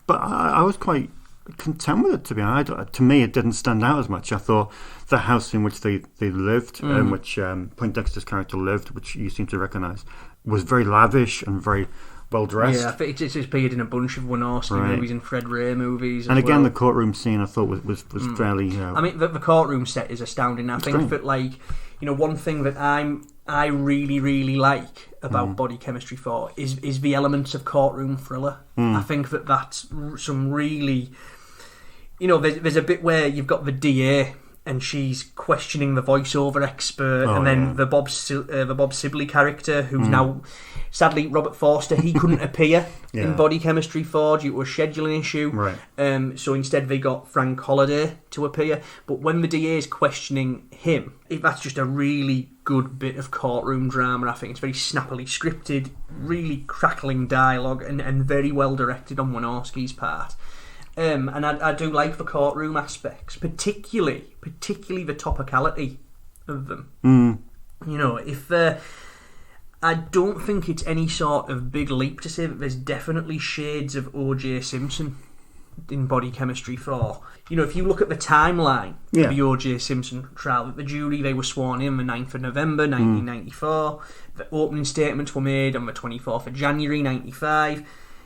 I was quite content with it, to be honest. To me, it didn't stand out as much. I thought the house in which they lived, in which Poindexter's character lived, which you seem to recognise, was very lavish and very well dressed. Yeah, I think it's appeared in a bunch of Wynorski movies and Fred Ray movies. And again, the courtroom scene I thought was fairly. I mean, the courtroom set is astounding. I think that, like, you know, one thing that I really, really like about Body Chemistry 4 is the elements of courtroom thriller. I think that's some really... You know, there's a bit where you've got the DA and she's questioning the voiceover expert, and then the Bob Sibley character, who's now, sadly, Robert Forster. He couldn't appear in Body Chemistry 4 due to a scheduling issue. Right. So instead they got Frank Holliday to appear. But when the DA is questioning him, that's just a really good bit of courtroom drama. I think it's very snappily scripted, really crackling dialogue, and very well directed on Wynorski's part. And I do like the courtroom aspects, particularly the topicality of them. You know, if I don't think it's any sort of big leap to say that there's definitely shades of O.J. Simpson in Body Chemistry 4. You know, if you look at the timeline of the O.J. Simpson trial, the jury, they were sworn in the 9th of November 1994. The opening statements were made on the 24th of January 95.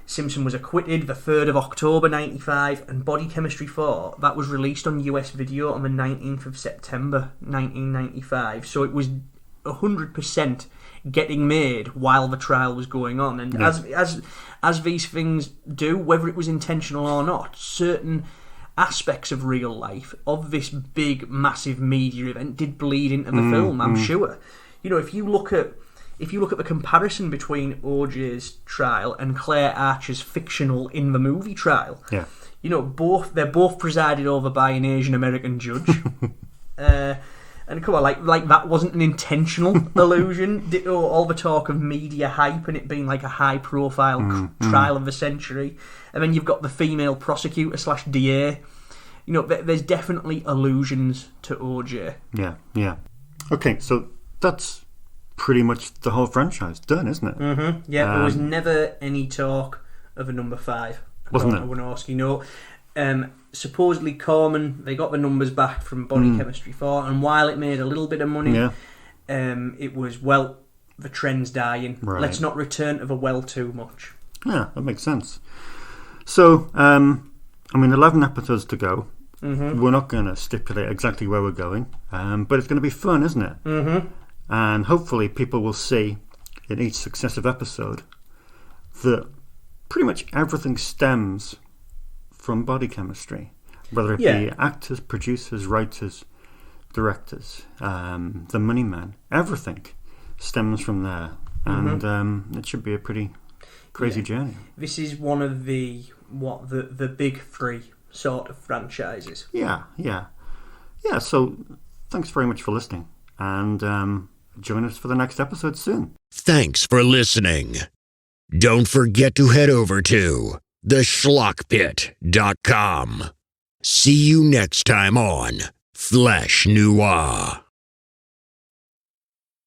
Simpson was acquitted the 3rd of October 95, and Body Chemistry 4, that was released on US video on the 19th of September 1995. So it was 100% getting made while the trial was going on. And as these things do, whether it was intentional or not, certain aspects of real life of this big, massive media event did bleed into the film, I'm sure. You know, if you look at the comparison between O.J.'s trial and Claire Archer's fictional In the Movie trial, you know, they're both presided over by an Asian American judge. And come on, like that wasn't an intentional allusion. All the talk of media hype and it being like a high-profile trial of the century, and then you've got the female prosecutor / DA. You know, there's definitely allusions to O.J. Yeah. Okay, so that's pretty much the whole franchise done, isn't it? Mm-hmm. Yeah, there was never any talk of a number 5. Wasn't there? Wynorski, no. Supposedly Corman, they got the numbers back from Body Chemistry 4, and while it made a little bit of money, it was, well, the trend's dying. Right. Let's not return to the well too much. Yeah, that makes sense. So, 11 episodes to go. Mm-hmm. We're not going to stipulate exactly where we're going, but it's going to be fun, isn't it? Mm-hmm. And hopefully people will see in each successive episode that pretty much everything stems from Body Chemistry, whether it be actors, producers, writers, directors, the money man, everything stems from there, and it should be a pretty crazy journey. This is one of the big 3 sort of franchises. Yeah. So thanks very much for listening, and join us for the next episode soon. Thanks for listening. Don't forget to head over to theschlockpit.com. See you next time on Flesh Noir.